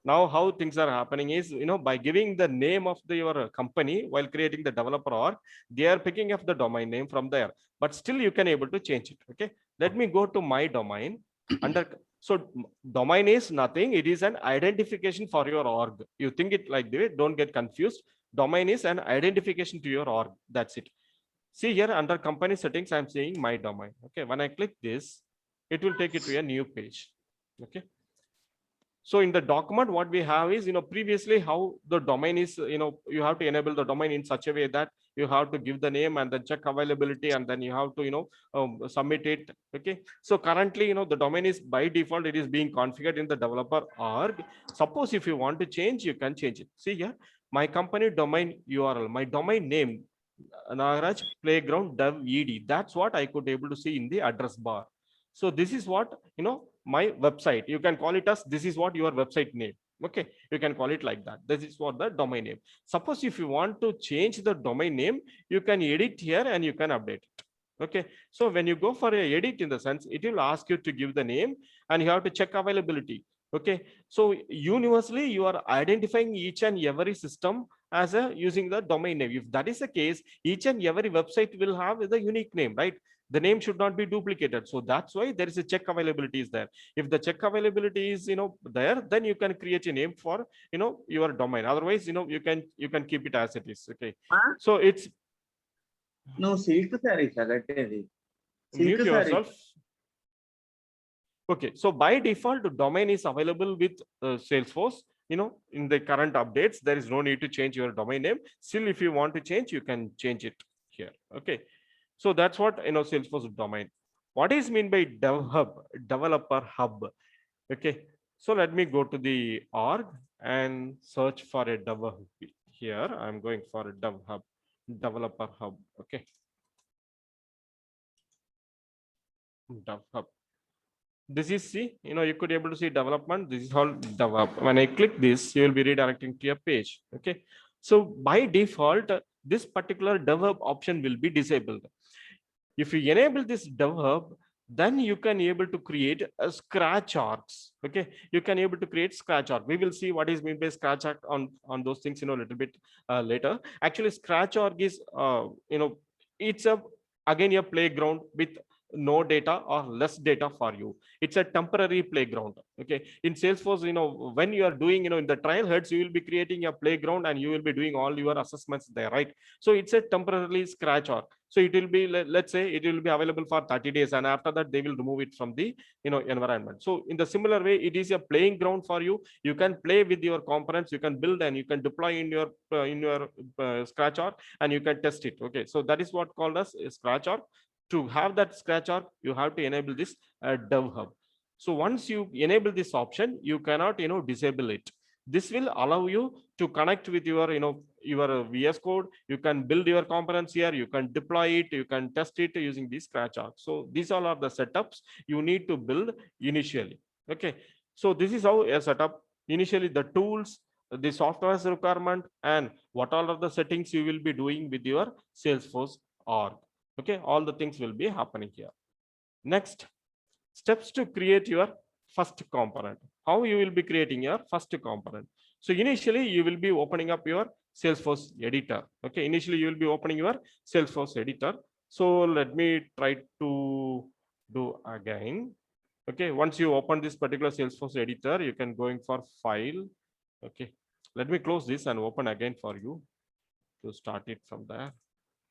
Now, how things are happening is, by giving the name of your company while creating the developer org, they are picking up the domain name from there. But still, you can able to change it. Okay, let me go to my domain. So domain is nothing. It is an identification for your org. You think it like that? Don't get confused. Domain is an identification to your org. That's it. See here under company settings, I'm saying my domain. Okay, when I click this, it will take it to a new page. Okay. So in the document, what we have is, previously how the domain is, you have to enable the domain in such a way that you have to give the name and then check availability, and then you have to, submit it. Okay. So currently, the domain is by default, it is being configured in the developer org. Suppose if you want to change, you can change it. See here, my company domain URL, my domain name, Nagaraj Playground Dev ED. That's what I could able to see in the address bar. So this is what, my website. You can call it as, this is what your website name. Okay, you can call it like that. This is what the domain name. Suppose if you want to change the domain name, you can edit here and you can update it. Okay, so when you go for a edit, in the sense, it will ask you to give the name and you have to check availability. Okay, so universally you are identifying each and every system as using the domain name. If that is the case, each and every website will have the unique name, right? The name should not be duplicated. So that's why there is a check availability is there. If the check availability is there, then you can create a name for your domain. Otherwise, you can keep it as it is. Okay. So it's no silk saree, sir. Mute yourself. Okay, so by default, the domain is available with Salesforce. In the current updates, there is no need to change your domain name. Still, if you want to change, you can change it here. Okay, so that's what Salesforce domain. What is mean by developer hub? Okay, so let me go to the org and search for a dev here. I'm going for a developer hub. Okay, dev hub. This is you could able to see development. This is called develop. When I click this, you will be redirecting to a page. Okay, so by default, this particular dev option will be disabled. If you enable this dev, then you can able to create a scratch orgs. Okay, you can able to create scratch org. We will see what is meant by scratch org on those things a little bit later. Actually, scratch org is it's again a playground with no data or less data for you. It's a temporary playground. Okay, in Salesforce, when you are doing in the trial heads, you will be creating a playground and you will be doing all your assessments there, right? So it's a temporarily scratch org. So it will be, let's say it will be available for 30 days, and after that they will remove it from the environment. So in the similar way, it is a playing ground for you. You can play with your components, you can build and you can deploy in your scratch org, and you can test it. Okay, so that is what called as scratch org. To have that scratch arc, you have to enable this dev hub. So once you enable this option, you cannot, disable it. This will allow you to connect with your, your VS Code. You can build your components here. You can deploy it. You can test it using this scratch arc. So these all are the setups you need to build initially. Okay. So this is how a setup initially, the tools, the software's requirement, and what all are the settings you will be doing with your Salesforce org. Okay, all the things will be happening here. Next, steps to create your first component. How you will be creating your first component? So initially you will be opening up your Salesforce editor. Okay, initially you will be opening your Salesforce editor. So let me try to do again. Okay, once you open this particular Salesforce editor, you can go in for file. Okay, let me close this and open again for you to start it from there,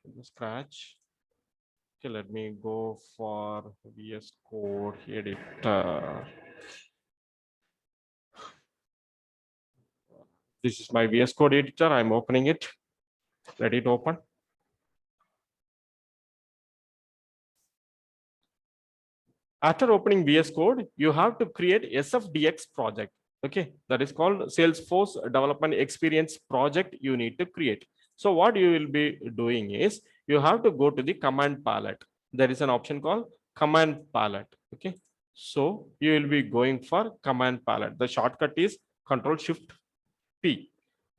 from scratch. Okay, let me go for VS Code editor. This is my VS Code editor. I'm opening it. Let it open. After opening VS Code, you have to create SFDX project. Okay, that is called Salesforce Development Experience project you need to create. So what you will be doing is you have to go to the command palette. There is an option called command palette. Okay, so you will be going for command palette. The shortcut is Control-Shift-P.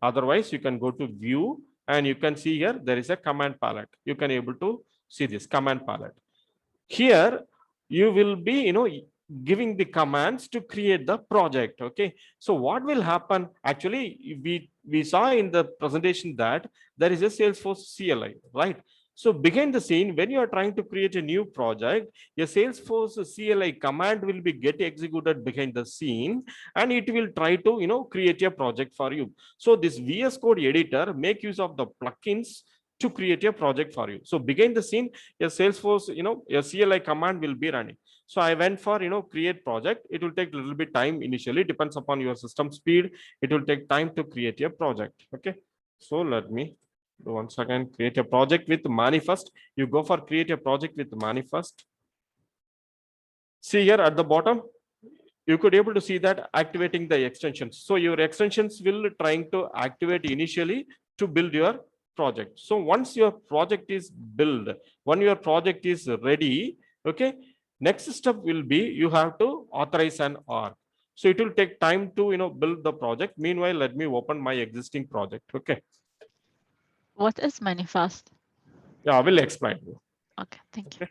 Otherwise, you can go to view and you can see here there is a command palette. You can able to see this command palette. Here you will be, giving the commands to create the project. Okay, so what will happen? Actually, we saw in the presentation that there is a Salesforce CLI, right? So behind the scene, when you are trying to create a new project, a Salesforce CLI command will be get executed behind the scene, and it will try to, create a project for you. So this VS Code editor make use of the plugins to create a project for you. So behind the scene, a Salesforce, a CLI command will be running. So I went for, create project. It will take a little bit time initially, depends upon your system speed. It will take time to create a project. Okay, so let me do once again, create a project with manifest. You go for create a project with manifest. See here at the bottom, you could able to see that activating the extensions. So your extensions will trying to activate initially to build your project. So once your project is built, when your project is ready, okay, next step will be you have to authorize an org. So it will take time to build the project. Meanwhile, let me open my existing project. Okay. What is manifest? Yeah, I will explain you. Okay, thank you.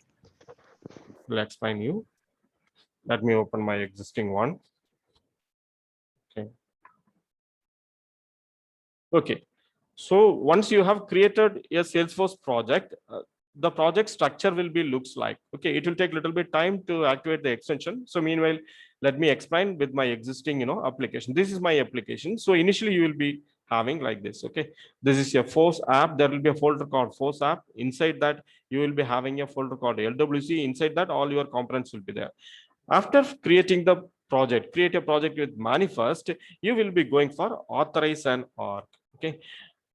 Will explain you. Let me open my existing one. Okay. Okay. So once you have created a Salesforce project, the project structure will be looks like. Okay, it will take a little bit time to activate the extension. So meanwhile, let me explain with my existing application. This is my application. So initially you will be having like this. Okay, this is your Force app. There will be a folder called Force app. Inside that, you will be having a folder called LWC. Inside that, all your components will be there. After creating the project, create a project with manifest, you will be going for authorize an org. Okay,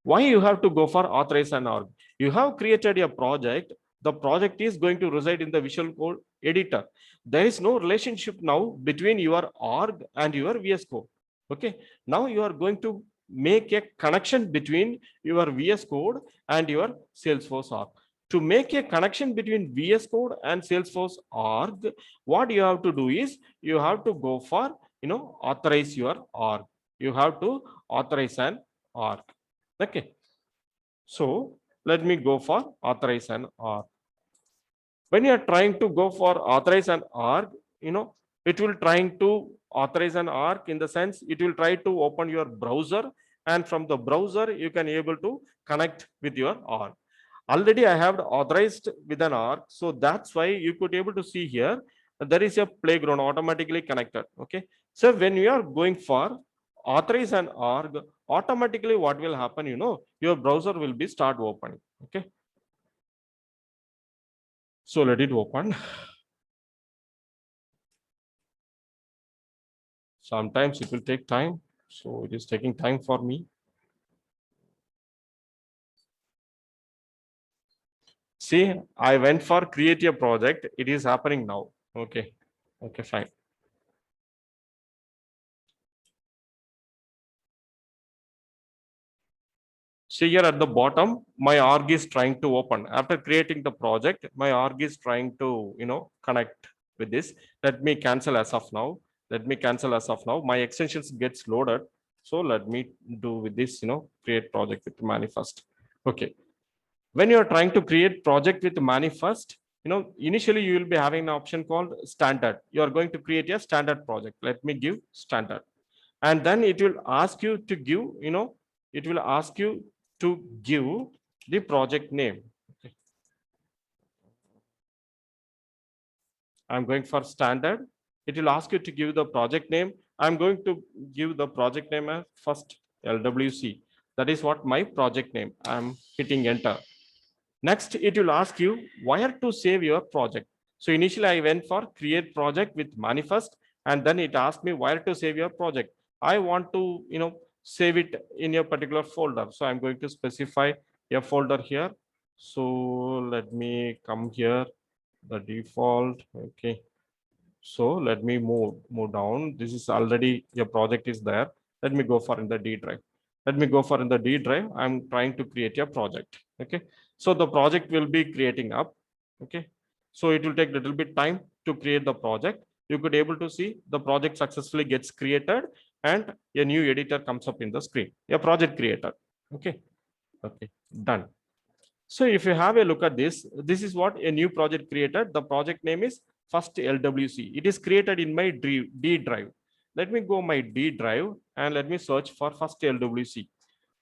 why you have to go for authorize an org? You have created a project. The project is going to reside in the Visual Code editor. There is no relationship now between your org and your VS Code. Okay, now you are going to make a connection between your VS Code and your Salesforce org. To make a connection between VS Code and Salesforce org, what you have to do is you have to go for authorize your org. You have to authorize an org. Okay, so let me go for authorize an org. When you are trying to go for authorize an org, it will trying to authorize an org in the sense it will try to open your browser, and from the browser you can able to connect with your org. Already I have authorized with an org, so that's why you could able to see here there is a playground automatically connected. Okay, so when you are going for authorize an org, automatically what will happen, your browser will be start opening. Okay, so let it open. Sometimes it will take time, so it is taking time for me. See, I went for create a project. It is happening now. Okay. Okay, fine. See here at the bottom, my org is trying to open. After creating the project, my org is trying to, connect with this. Let me cancel as of now. Let me cancel as of now. My extensions gets loaded. So let me do with this, create project with manifest. Okay. When you're trying to create project with manifest, initially you will be having an option called standard. You are going to create a standard project. Let me give standard. And then it will ask you to give, it will ask you to give the project name. Okay. I'm going for standard. It will ask you to give the project name. I'm going to give the project name as first LWC. That is what my project name. I'm hitting enter. Next, it will ask you where to save your project. So initially I went for create project with manifest, and then it asked me where to save your project. I want to, save it in a particular folder. So I'm going to specify a folder here. So let me come here, the default. Okay. So let me move down. This is already your project is there. Let me go for in the D drive. Let me go for in the D drive. I'm trying to create a project. Okay. So the project will be creating up. Okay. So it will take a little bit time to create the project. You could able to see the project successfully gets created and a new editor comes up in the screen. A project creator. Okay. Okay. Done. So if you have a look at this, this is what a new project created. The project name is first LWC. It is created in my D drive. Let me go my D drive and let me search for first LWC.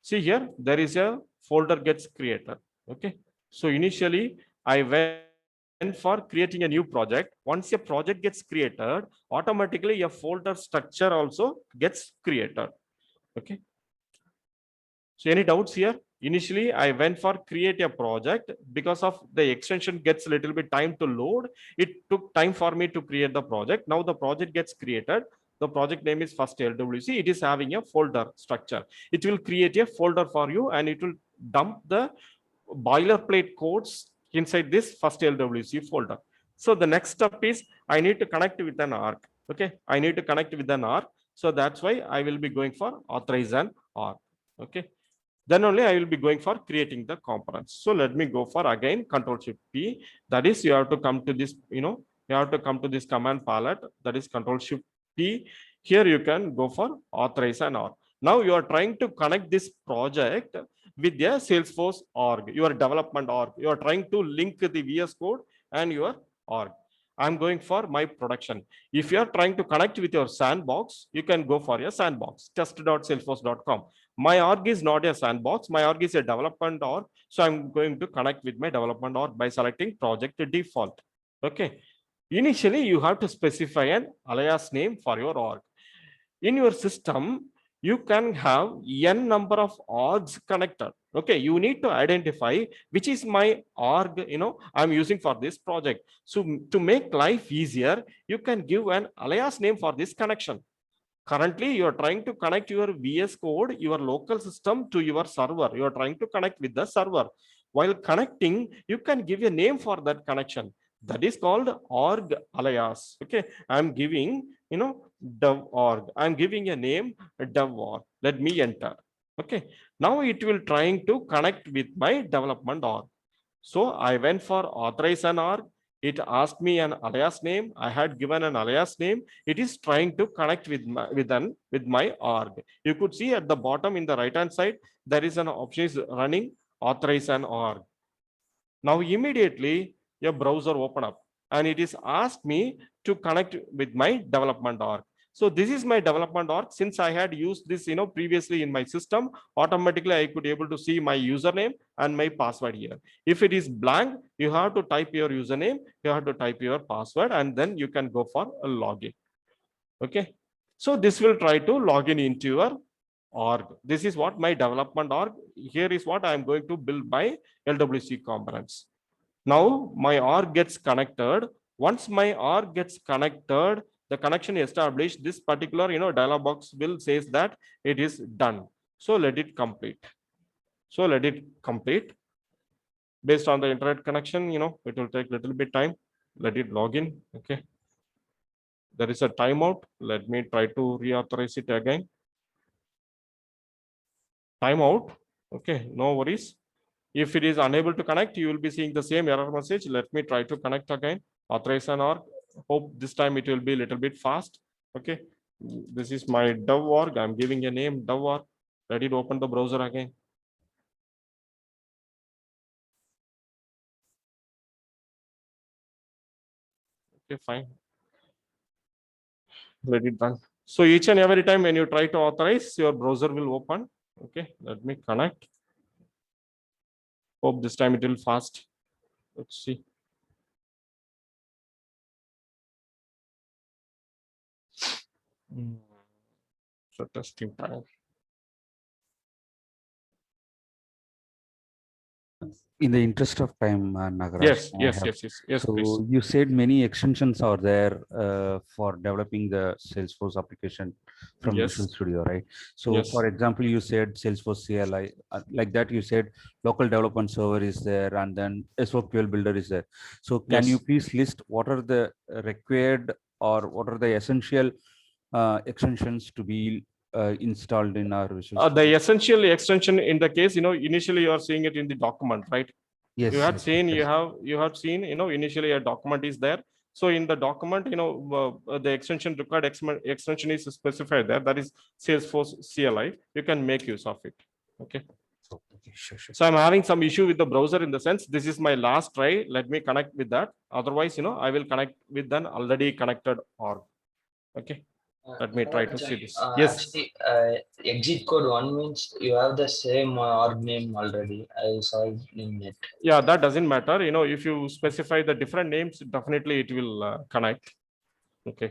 See here, there is a folder gets created. Okay. So initially I went for creating a new project. Once a project gets created, automatically a folder structure also gets created. Okay. So any doubts here? Initially, I went for create a project because of the extension gets a little bit time to load. It took time for me to create the project. Now the project gets created. The project name is first LWC. It is having a folder structure. It will create a folder for you and it will dump the boilerplate codes inside this first LWC folder. So the next step is I need to connect with an org. Okay, I need to connect with an org. So that's why I will be going for authorize an org. Okay. Then only I will be going for creating the components. So let me go for again Control Shift P. That is, you have to come to this, you have to come to this command palette. That is Control Shift P. Here you can go for authorize an org. Now you are trying to connect this project with your Salesforce org, your development org. You are trying to link the VS Code and your org. I'm going for my production. If you are trying to connect with your sandbox, you can go for your sandbox, test.salesforce.com. My org is not a sandbox. My org is a development org. So I'm going to connect with my development org by selecting project default. Okay. Initially, you have to specify an alias name for your org. In your system, you can have n number of orgs connected. Okay, you need to identify which is my org, I'm using for this project. So to make life easier, you can give an alias name for this connection. Currently, you are trying to connect your VS Code, your local system to your server. You are trying to connect with the server. While connecting, you can give a name for that connection. That is called org alias. Okay, I'm giving, dev org. I'm giving a name dev org. Let me enter. Okay, now it will trying to connect with my development org. So I went for authorize an org. It asked me an alias name. I had given an alias name. It is trying to connect with my org. You could see at the bottom in the right hand side, there is an option is running authorize an org. Now immediately a browser open up and it is asked me to connect with my development org. So this is my development org. Since I had used this, previously in my system, automatically I could able to see my username and my password here. If it is blank, you have to type your username, you have to type your password, and then you can go for a login. Okay. So this will try to log in into your org. This is what my development org. Here is what I'm going to build my LWC components. Now my org gets connected. Once my org gets connected, the connection established, this particular dialog box will says that it is done. So let it complete. So let it complete. based on the internet connection, it will take a little bit time. Let it log in. Okay. There is a timeout. Let me try to reauthorize it again. Timeout. Okay, no worries. If it is unable to connect, you will be seeing the same error message. Let me try to connect again. Authorize an org. Hope this time it will be a little bit fast. Okay. This is my dev org. I'm giving a name dev org. Ready to open the browser again. Okay, fine. Let it run. So each and every time when you try to authorize, your browser will open. Okay, let me connect. Hope this time it will fast. Let's see. So testing time. In the interest of time, Nagaraj, Yes, I yes, have- yes, yes, yes, so please. you said many extensions are there for developing the Salesforce application from Yes. Visual Studio, right? So Yes. for example, you said Salesforce CLI, like that you said local development server is there and then SOQL builder is there. So can you Yes. please list what are the required or what are the essential extensions to be installed in our Visual Studio? The essential extension in the case, initially you are seeing it in the document, right? Yes, You had yes, seen, yes. you have seen, initially a document is there. So in the document, the extension required extension is specified there. That is Salesforce CLI. You can make use of it. Okay. Okay, sure, sure. So I'm having some issue with the browser in the sense this is my last try. Let me connect with that. Otherwise, I will connect with an already connected org. Okay. Let me try to see this. Yes. Actually, exit code 1 means you have the same org name already. I saw it in it. Yeah, that doesn't matter. If you specify the different names, definitely it will connect. Okay.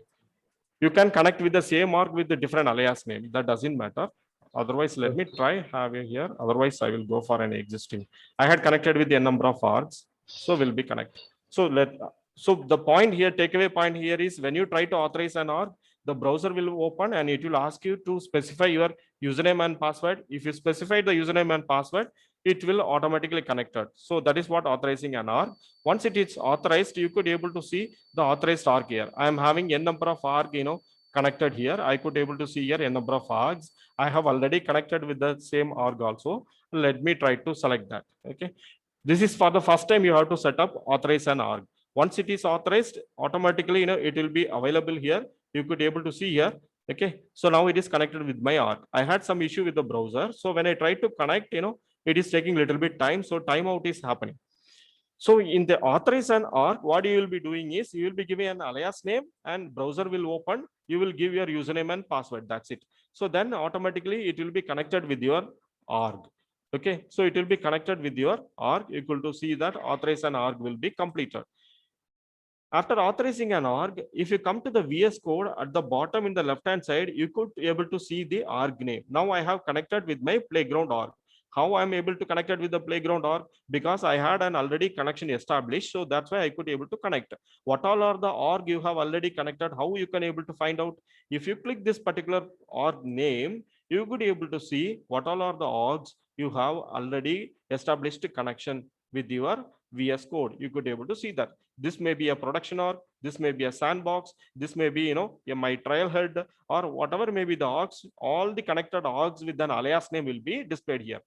You can connect with the same org with the different alias name. That doesn't matter. Otherwise, let me try have it here. Otherwise, I will go for an existing. I had connected with a number of orgs, so will be connect. So the point here, takeaway point here is when you try to authorize an org, the browser will open and it will ask you to specify your username and password. If you specify the username and password, it will automatically connect it. So that is what authorizing an org. Once it is authorized, you could able to see the authorized org here. I am having n number of org, connected here. I could able to see here n number of orgs. I have already connected with the same org also. Let me try to select that. Okay. This is for the first time you have to set up authorize an org. Once it is authorized, automatically, it will be available here. You could able to see here. Okay. So now it is connected with my org. I had some issue with the browser. So when I try to connect, it is taking a little bit time. So timeout is happening. So in the authorize an org, what you will be doing is you will be giving an alias name and browser will open. You will give your username and password. That's it. So then automatically it will be connected with your org. Okay. So it will be connected with your org. Equal to see that authorize an org will be completed. After authorizing an org, if you come to the VS Code at the bottom in the left hand side, you could be able to see the org name. Now I have connected with my playground org. How I'm able to connect it with the playground org? Because I had an already connection established. So that's why I could able to connect. What all are the org you have already connected? How you can able to find out? If you click this particular org name, you could able to see what all are the orgs you have already established connection with your VS Code. You could able to see that. This may be a production org, this may be a sandbox, this may be, my trial head or whatever may be the orgs, all the connected orgs with an alias name will be displayed here.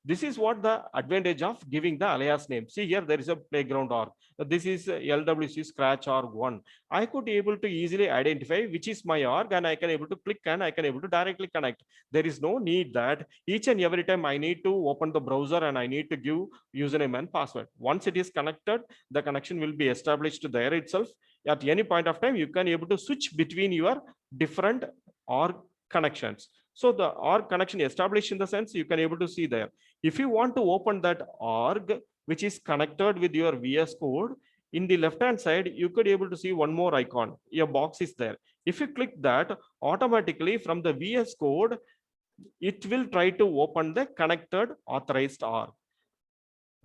This is what the advantage of giving the alias name. See here, there is a playground org. This is LWC Scratch org 1. I could be able to easily identify which is my org and I can able to click and I can able to directly connect. There is no need that each and every time I need to open the browser and I need to give username and password. Once it is connected, the connection will be established there itself. At any point of time, you can able to switch between your different org connections. So the org connection established in the sense you can able to see there. If you want to open that org, which is connected with your VS Code, in the left hand side, you could able to see one more icon. Your box is there. If you click that, automatically from the VS Code, it will try to open the connected authorized org.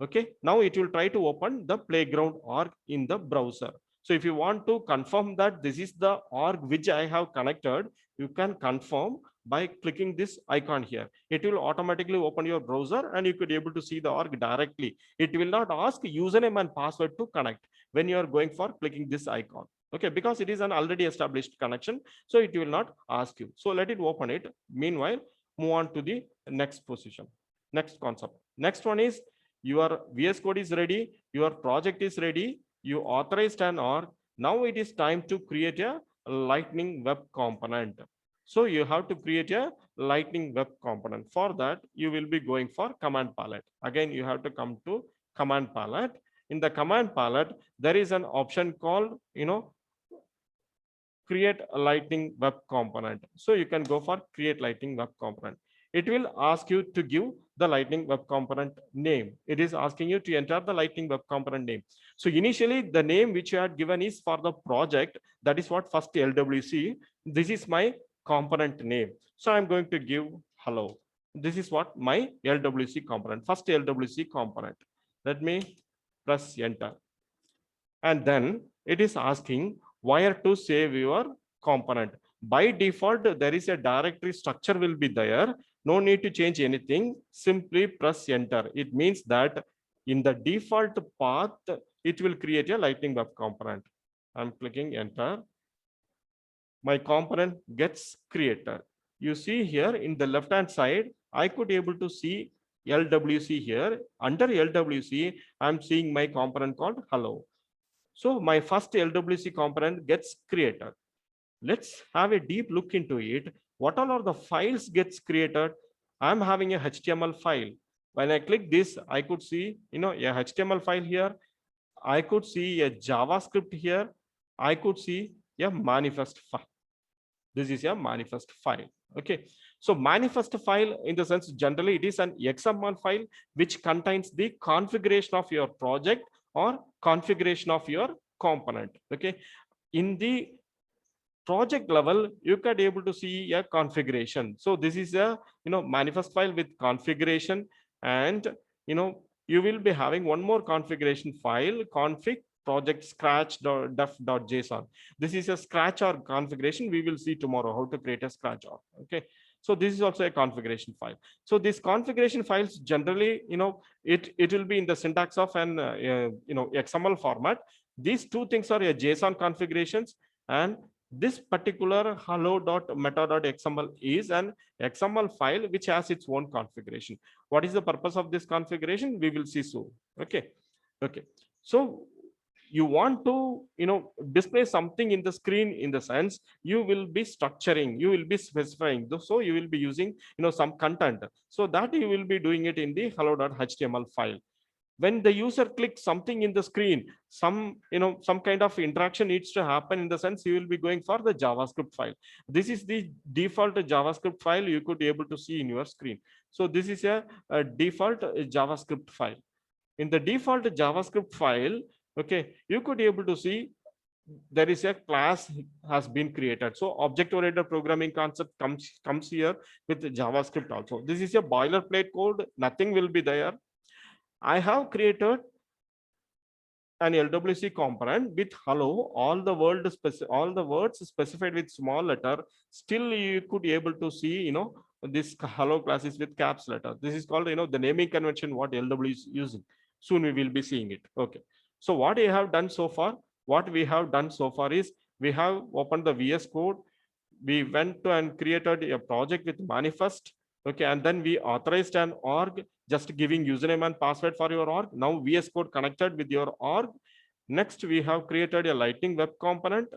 Okay, now it will try to open the playground org in the browser. So if you want to confirm that this is the org which I have connected, you can confirm by clicking this icon here. It will automatically open your browser and you could able to see the org directly. It will not ask username and password to connect when you are going for clicking this icon. Okay, because it is an already established connection, so it will not ask you. So let it open it. Meanwhile, move on to the next position, next concept. Next one is your VS Code is ready, your project is ready, you authorized an org. Now it is time to create a Lightning Web Component. So you have to create a Lightning Web Component. For that, you will be going for command palette. Again, you have to come to command palette. In the command palette, there is an option called, create a Lightning Web Component. So you can go for create Lightning Web Component. It will ask you to give the Lightning Web Component name. It is asking you to enter the Lightning Web Component name. So initially the name which you had given is for the project. That is what first LWC. This is my component name. So I'm going to give hello. This is what my LWC component, first LWC component. Let me press enter. And then it is asking where to save your component. By default, there is a directory structure will be there. No need to change anything. Simply press enter. It means that in the default path, it will create a Lightning Web Component. I'm clicking enter. My component gets created. You see here in the left hand side, I could able to see LWC here. Under LWC, I'm seeing my component called hello. So my first LWC component gets created. Let's have a deep look into it. What all are the files gets created? I'm having a HTML file. When I click this, I could see, a HTML file here. I could see a JavaScript here. I could see a manifest file. This is a manifest file. Okay. So manifest file in the sense, generally it is an XML file which contains the configuration of your project or configuration of your component. Okay. In the project level, you can able to see a configuration. So this is a manifest file with configuration, and you will be having one more configuration file, config project scratch.def.json. This is a scratch org configuration. We will see tomorrow how to create a scratch org. Okay. So this is also a configuration file. So these configuration files generally, it will be in the syntax of an XML format. These two things are a JSON configurations, and this particular hello.meta.xml is an XML file which has its own configuration. What is the purpose of this configuration? We will see soon. Okay. Okay. So you want to display something in the screen, in the sense you will be structuring, you will be specifying, so you will be using some content, so that you will be doing it in the hello.html file. When the user clicks something in the screen, some kind of interaction needs to happen, in the sense you will be going for the JavaScript file. This is the default JavaScript file you could be able to see in your screen. So this is a default JavaScript file. In the default JavaScript file, okay, you could be able to see there is a class has been created. So object-oriented programming concept comes here with JavaScript also. This is a boilerplate code. Nothing will be there. I have created an LWC component with hello, all the words specified with small letter. Still, you could be able to see, this hello class is with caps letter. This is called, the naming convention what LW is using. Soon we will be seeing it. Okay. So what we have done so far? What we have done so far is we have opened the VS Code. We went to and created a project with manifest. Okay, and then we authorized an org, just giving username and password for your org. Now VS Code connected with your org. Next, we have created a Lightning Web Component.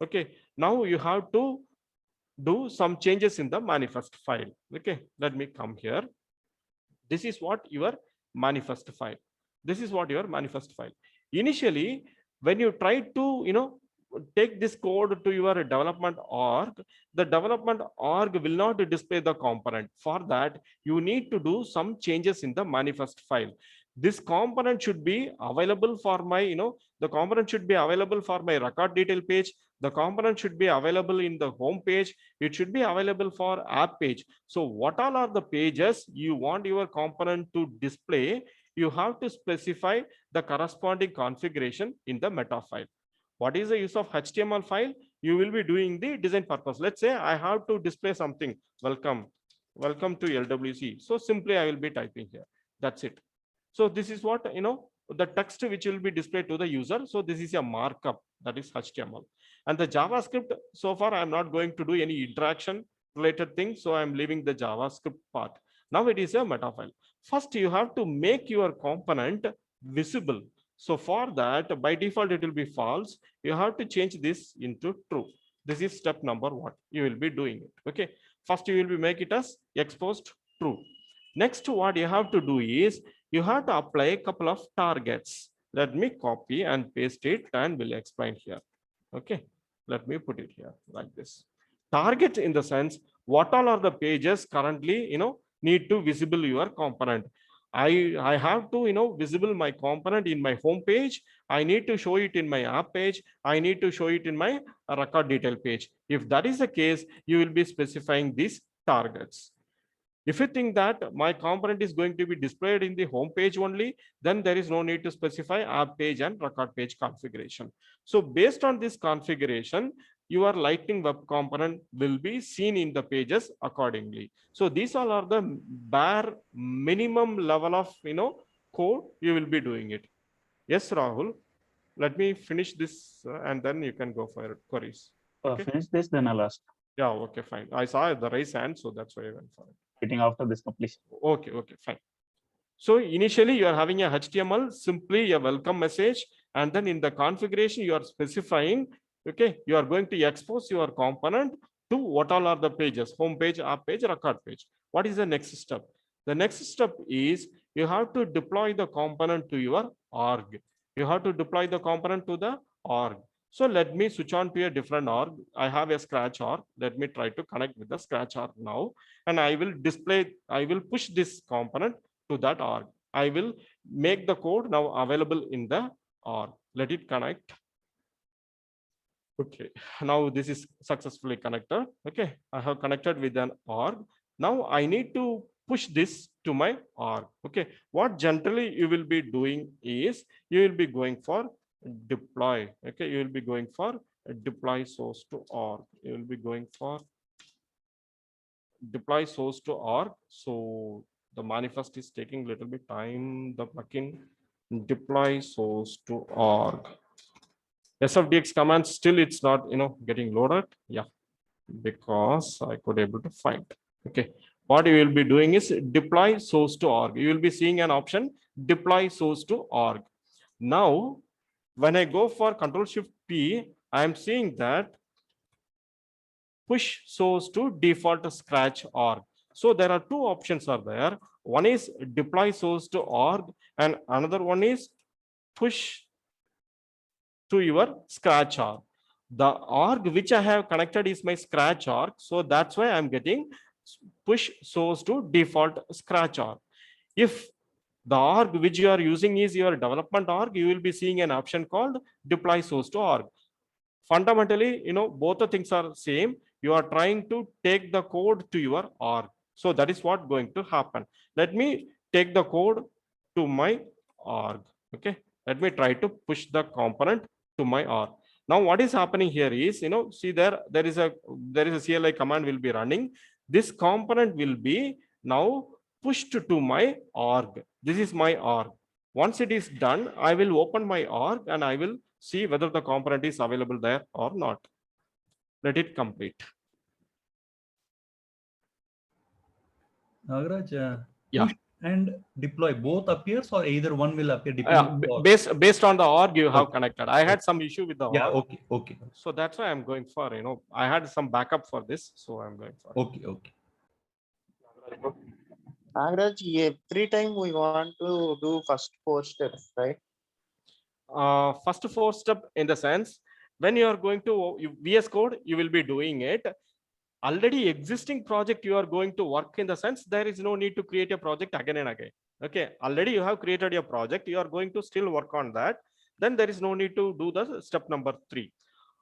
Okay, now you have to do some changes in the manifest file. Okay, let me come here. This is what your manifest file. This is what your manifest file. Initially, when you try to, take this code to your development org, the development org will not display the component. For that, you need to do some changes in the manifest file. This component should be available for my, the component should be available for my record detail page. The component should be available in the home page. It should be available for app page. So what all are the pages you want your component to display? You have to specify the corresponding configuration in the meta file. What is the use of HTML file? you will be doing the design purpose. Let's say I have to display something, welcome to LWC. So simply I will be typing here. That's it. So this is what, the text which will be displayed to the user. So this is a markup, that is HTML. And the JavaScript, so far I'm not going to do any interaction related thing. So I'm leaving the JavaScript part. Now it is a meta file. First, you have to make your component visible. So for that, by default, it will be false. You have to change this into true. This is step number 1. You will be doing it. Okay. First, you will be make it as exposed true. Next, what you have to do is you have to apply a couple of targets. Let me copy and paste it and we'll explain here. Okay. Let me put it here like this. Target in the sense, what all are the pages currently, need to visible your component. I have to, visible my component in my home page. I need to show it in my app page. I need to show it in my record detail page. If that is the case, you will be specifying these targets. If you think that my component is going to be displayed in the home page only, then there is no need to specify app page and record page configuration. So based on this configuration, your Lightning Web Component will be seen in the pages accordingly. So these all are the bare minimum level of code you will be doing it. Yes, Rahul. Let me finish this and then you can go for queries. Okay. Finish this, then I'll ask. Yeah, okay, fine. I saw the raise hand, so that's why I went for it. Waiting after this completion. Okay, fine. So initially you are having a HTML, simply a welcome message, and then in the configuration you are specifying, okay, you are going to expose your component to what all are the pages, home page, app page, record page. What is the next step? The next step is you have to deploy the component to your org. You have to deploy the component to the org. So let me switch on to a different org. I have a Scratch org. Let me try to connect with the Scratch org now. And I will push this component to that org. I will make the code now available in the org. Let it connect. Okay, now this is successfully connected. Okay, I have connected with an org. Now I need to push this to my org. Okay, what generally you will be doing is you will be going for deploy. Okay, you will be going for deploy source to org. You will be going for deploy source to org. So the manifest is taking a little bit time. The plugin deploy source to org. SFDX command still it's not getting loaded. Yeah, because I could able to find. Okay, what you will be doing is deploy source to org. You will be seeing an option deploy source to org. Now, when I go for Control-Shift-P, I am seeing that push source to default Scratch org. So there are two options are there. One is deploy source to org and another one is push to your Scratch org. The org which I have connected is my Scratch org. So that's why I'm getting push source to default Scratch org. If the org which you are using is your development org, you will be seeing an option called deploy source to org. Fundamentally, both the things are same. You are trying to take the code to your org. So that is what going to happen. Let me take the code to my org. Okay. Let me try to push the component to my org. Now what is happening here is, see there is a CLI command will be running. This component will be now pushed to my org. This is my org. Once it is done, I will open my org and I will see whether the component is available there or not. Let it complete. Nagaraj, Yeah. push and deploy both appears or either one will appear depending on the org? Based on the org you have Okay. connected. I had some issue with the Yeah, org. okay. So that's why I'm going for, I had some backup for this. So I'm going for. Okay. Nagaraj, every time we want to do first 4 steps, right? First 4 step in the sense, when you are going to VS Code, you will be doing it. Already existing project you are going to work in the sense, there is no need to create a project again and again. Okay, already you have created a project, you are going to still work on that. Then there is no need to do the step number 3.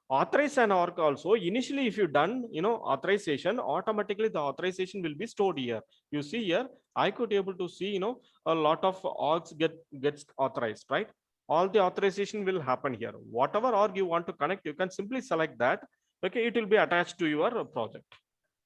Authorize an org also. Initially, if you done, authorization, automatically the authorization will be stored here. You see here, I could able to see, a lot of orgs gets authorized, right? All the authorization will happen here. Whatever org you want to connect, you can simply select that. Okay, it will be attached to your project.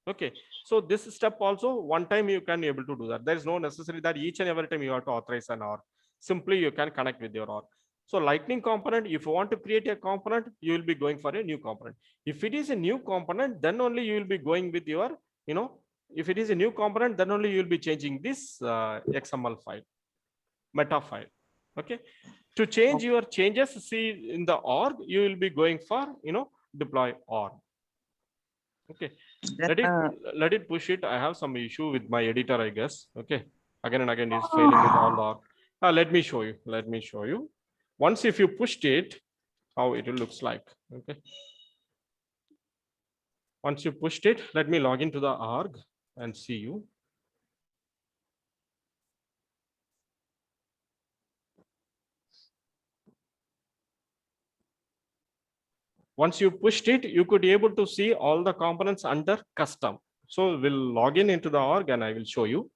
Okay, so this step also one time you can be able to do that. There is no necessary that each and every time you have to authorize an org. Simply you can connect with your org. So lightning component, if you want to create a component, you will be going for a new component. If it is a new component, then only you will be going with your, if it is a new component, then only you will be changing this XML file, meta file. Okay, to change your changes, see in the org, you will be going for, deploy org. Okay, let it push it. I have some issue with my editor, I guess. Okay, again and again is failing with all the org. Let me show you. Once if you pushed it, how it will looks like. Okay, once you pushed it, let me log into the org and see you. Once you pushed it, you could be able to see all the components under custom. So we'll log in into the org and I will show you.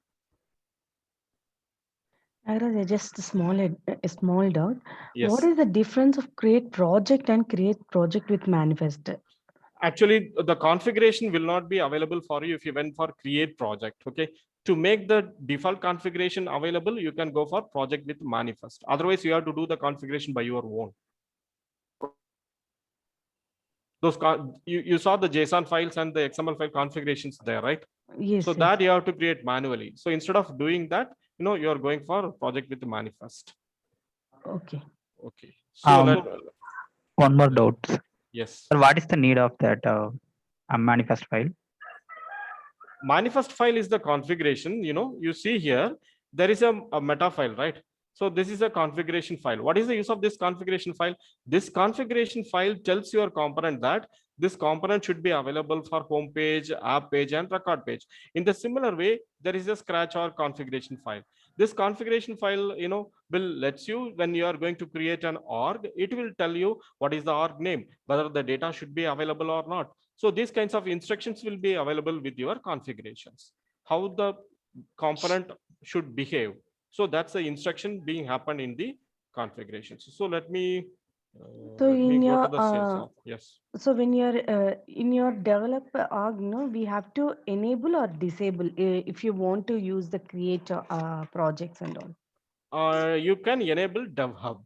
Nagaraj, just a small doubt. Yes. What is the difference of create project and create project with manifest? Actually, the configuration will not be available for you if you went for create project. Okay, to make the default configuration available, you can go for project with manifest. Otherwise, you have to do the configuration by your own. Those you saw the JSON files and the XML file configurations there, right? Yes. So that you have to create manually. So instead of doing that, you are going for a project with the manifest. Okay. Okay. So one more doubt. Yes. So what is the need of that manifest file? Manifest file is the configuration. You see here, there is a meta file, right? So this is a configuration file. What is the use of this configuration file? This configuration file tells your component that this component should be available for home page, app page, and record page. In the similar way, there is a scratch or configuration file. This configuration file, will let you, when you are going to create an org, it will tell you what is the org name, whether the data should be available or not. So these kinds of instructions will be available with your configurations, how the component should behave. So that's the instruction being happened in the configurations. So let me So in your go to the sales. Yes. So when you're in your developer org, we have to enable or disable if you want to use the create projects and all. You can enable DevHub.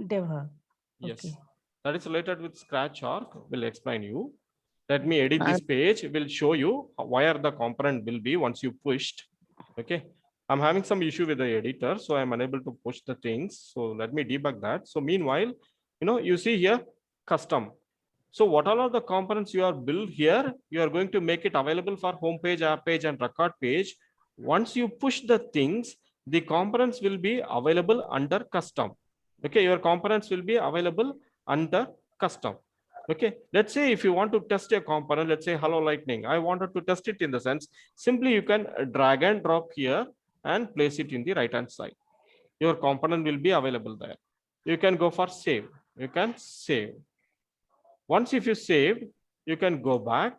DevHub. Yes. Okay. That is related with Scratch org. Will explain you. Let me edit this page. Will show you where the component will be once you pushed. Okay. I'm having some issue with the editor, so I'm unable to push the things. So let me debug that. So meanwhile, you see here custom. So what all are the components you are built here? You are going to make it available for home page, app page, and record page. Once you push the things, the components will be available under custom. Okay, your components will be available under custom. Okay, let's say if you want to test a component, let's say Hello Lightning, I wanted to test it in the sense, simply you can drag and drop here and place it in the right hand side. Your component will be available there. You can go for save. You can save. Once if you save, you can go back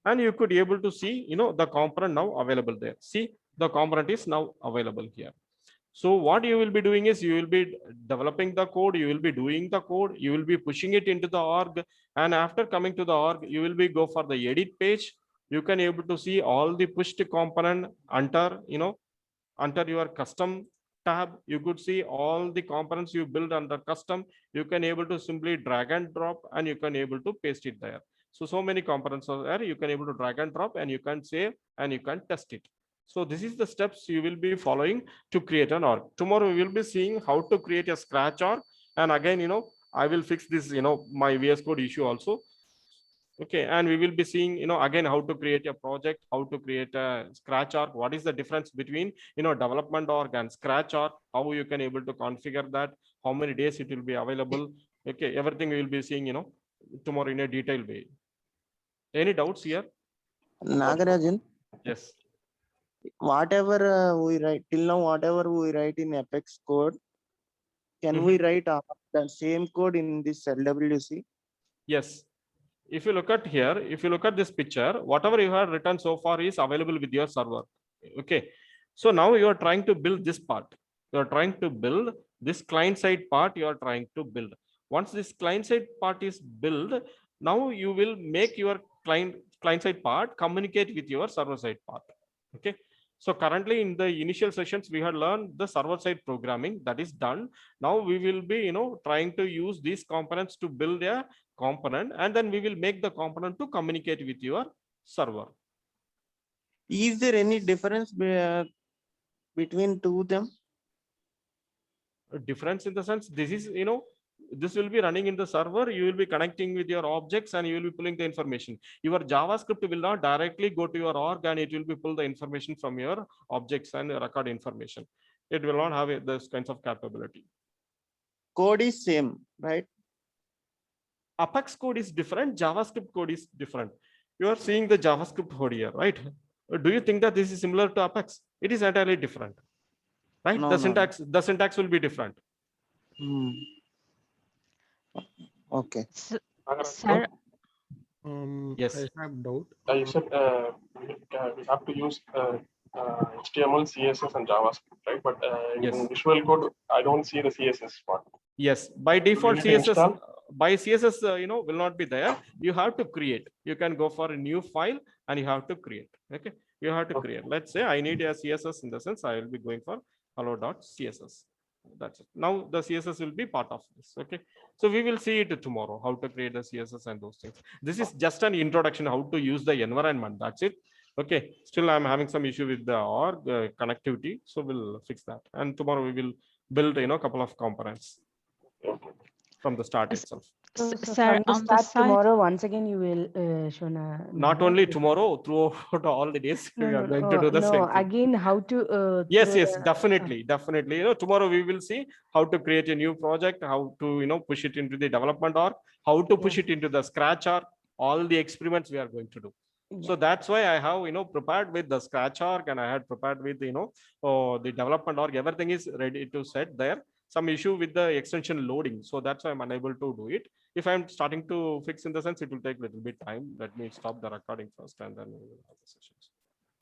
and you could be able to see, the component now available there. See, the component is now available here. So what you will be doing is you will be developing the code, you will be doing the code, you will be pushing it into the org, and after coming to the org, you will be go for the edit page. You can able to see all the pushed component under, under your custom tab. You could see all the components you build under custom. You can able to simply drag and drop and you can able to paste it there. So many components are there. You can able to drag and drop and you can save and you can test it. So this is the steps you will be following to create an org. Tomorrow we will be seeing how to create a Scratch org. And again, I will fix this, my VS Code issue also. Okay, and we will be seeing, again, how to create a project, how to create a Scratch org. What is the difference between, development org and Scratch org? How you can able to configure that? How many days it will be available? Okay, everything we will be seeing, tomorrow in a detailed way. Any doubts here? Nagarajan? Yes. Whatever we write till now, whatever we write in Apex code, can we write the same code in this LWC? Yes. If you look at here, if you look at this picture, whatever you have written so far is available with your server. Okay. So now you are trying to build this part. You are trying to build this client side part. You are trying to build. Once this client side part is built, Now you will make your client side part communicate with your server side part. Okay. So currently in the initial sessions, we had learned the server side programming that is done. Now we will be, trying to use these components to build a component, and then we will make the component to communicate with your server. Is there any difference between two of them? A difference in the sense, this is, this will be running in the server, you will be connecting with your objects and you will be pulling the information. Your JavaScript will not directly go to your org and it will be pull the information from your objects and record information. It will not have this kinds of capability. Code is same, right? Apex code is different, JavaScript code is different. You are seeing the JavaScript code here, right? Do you think that this is similar to Apex? It is entirely different, right? No, the no. syntax will be different. Okay. Sir, Yes. I have doubt. You said we have to use HTML, CSS, and JavaScript, right? But Yes. in Visual Code, I don't see the CSS part. Yes, by default need to install? CSS will not be there. You have to create. You can go for a new file and you have to create. Okay, you have to create. Let's say I need a CSS, in the sense I will be going for hello.css. That's it. Now the CSS will be part of this. Okay, so we will see it tomorrow, how to create the CSS and those things. This is just an introduction how to use the environment. That's it. Okay, still I'm having some issue with the org connectivity, so we'll fix that. And tomorrow we will build a couple of components from the start itself. So sir, from the on the start side, tomorrow, once again, you will, Shona. Not only tomorrow, throughout all the days, we are going to do the same thing. Again, how to. Yes, throw yes, the- definitely. Tomorrow we will see how to create a new project, how to, push it into the development org, how to push it into the Scratch org, all the experiments we are going to do. So that's why I have, prepared with the Scratch org, and I had prepared with, the development org. Everything is ready to set there. Some issue with the extension loading. So that's why I'm unable to do it. If I'm starting to fix, in the sense, it will take a little bit time. Let me stop the recording first and then we will have the sessions.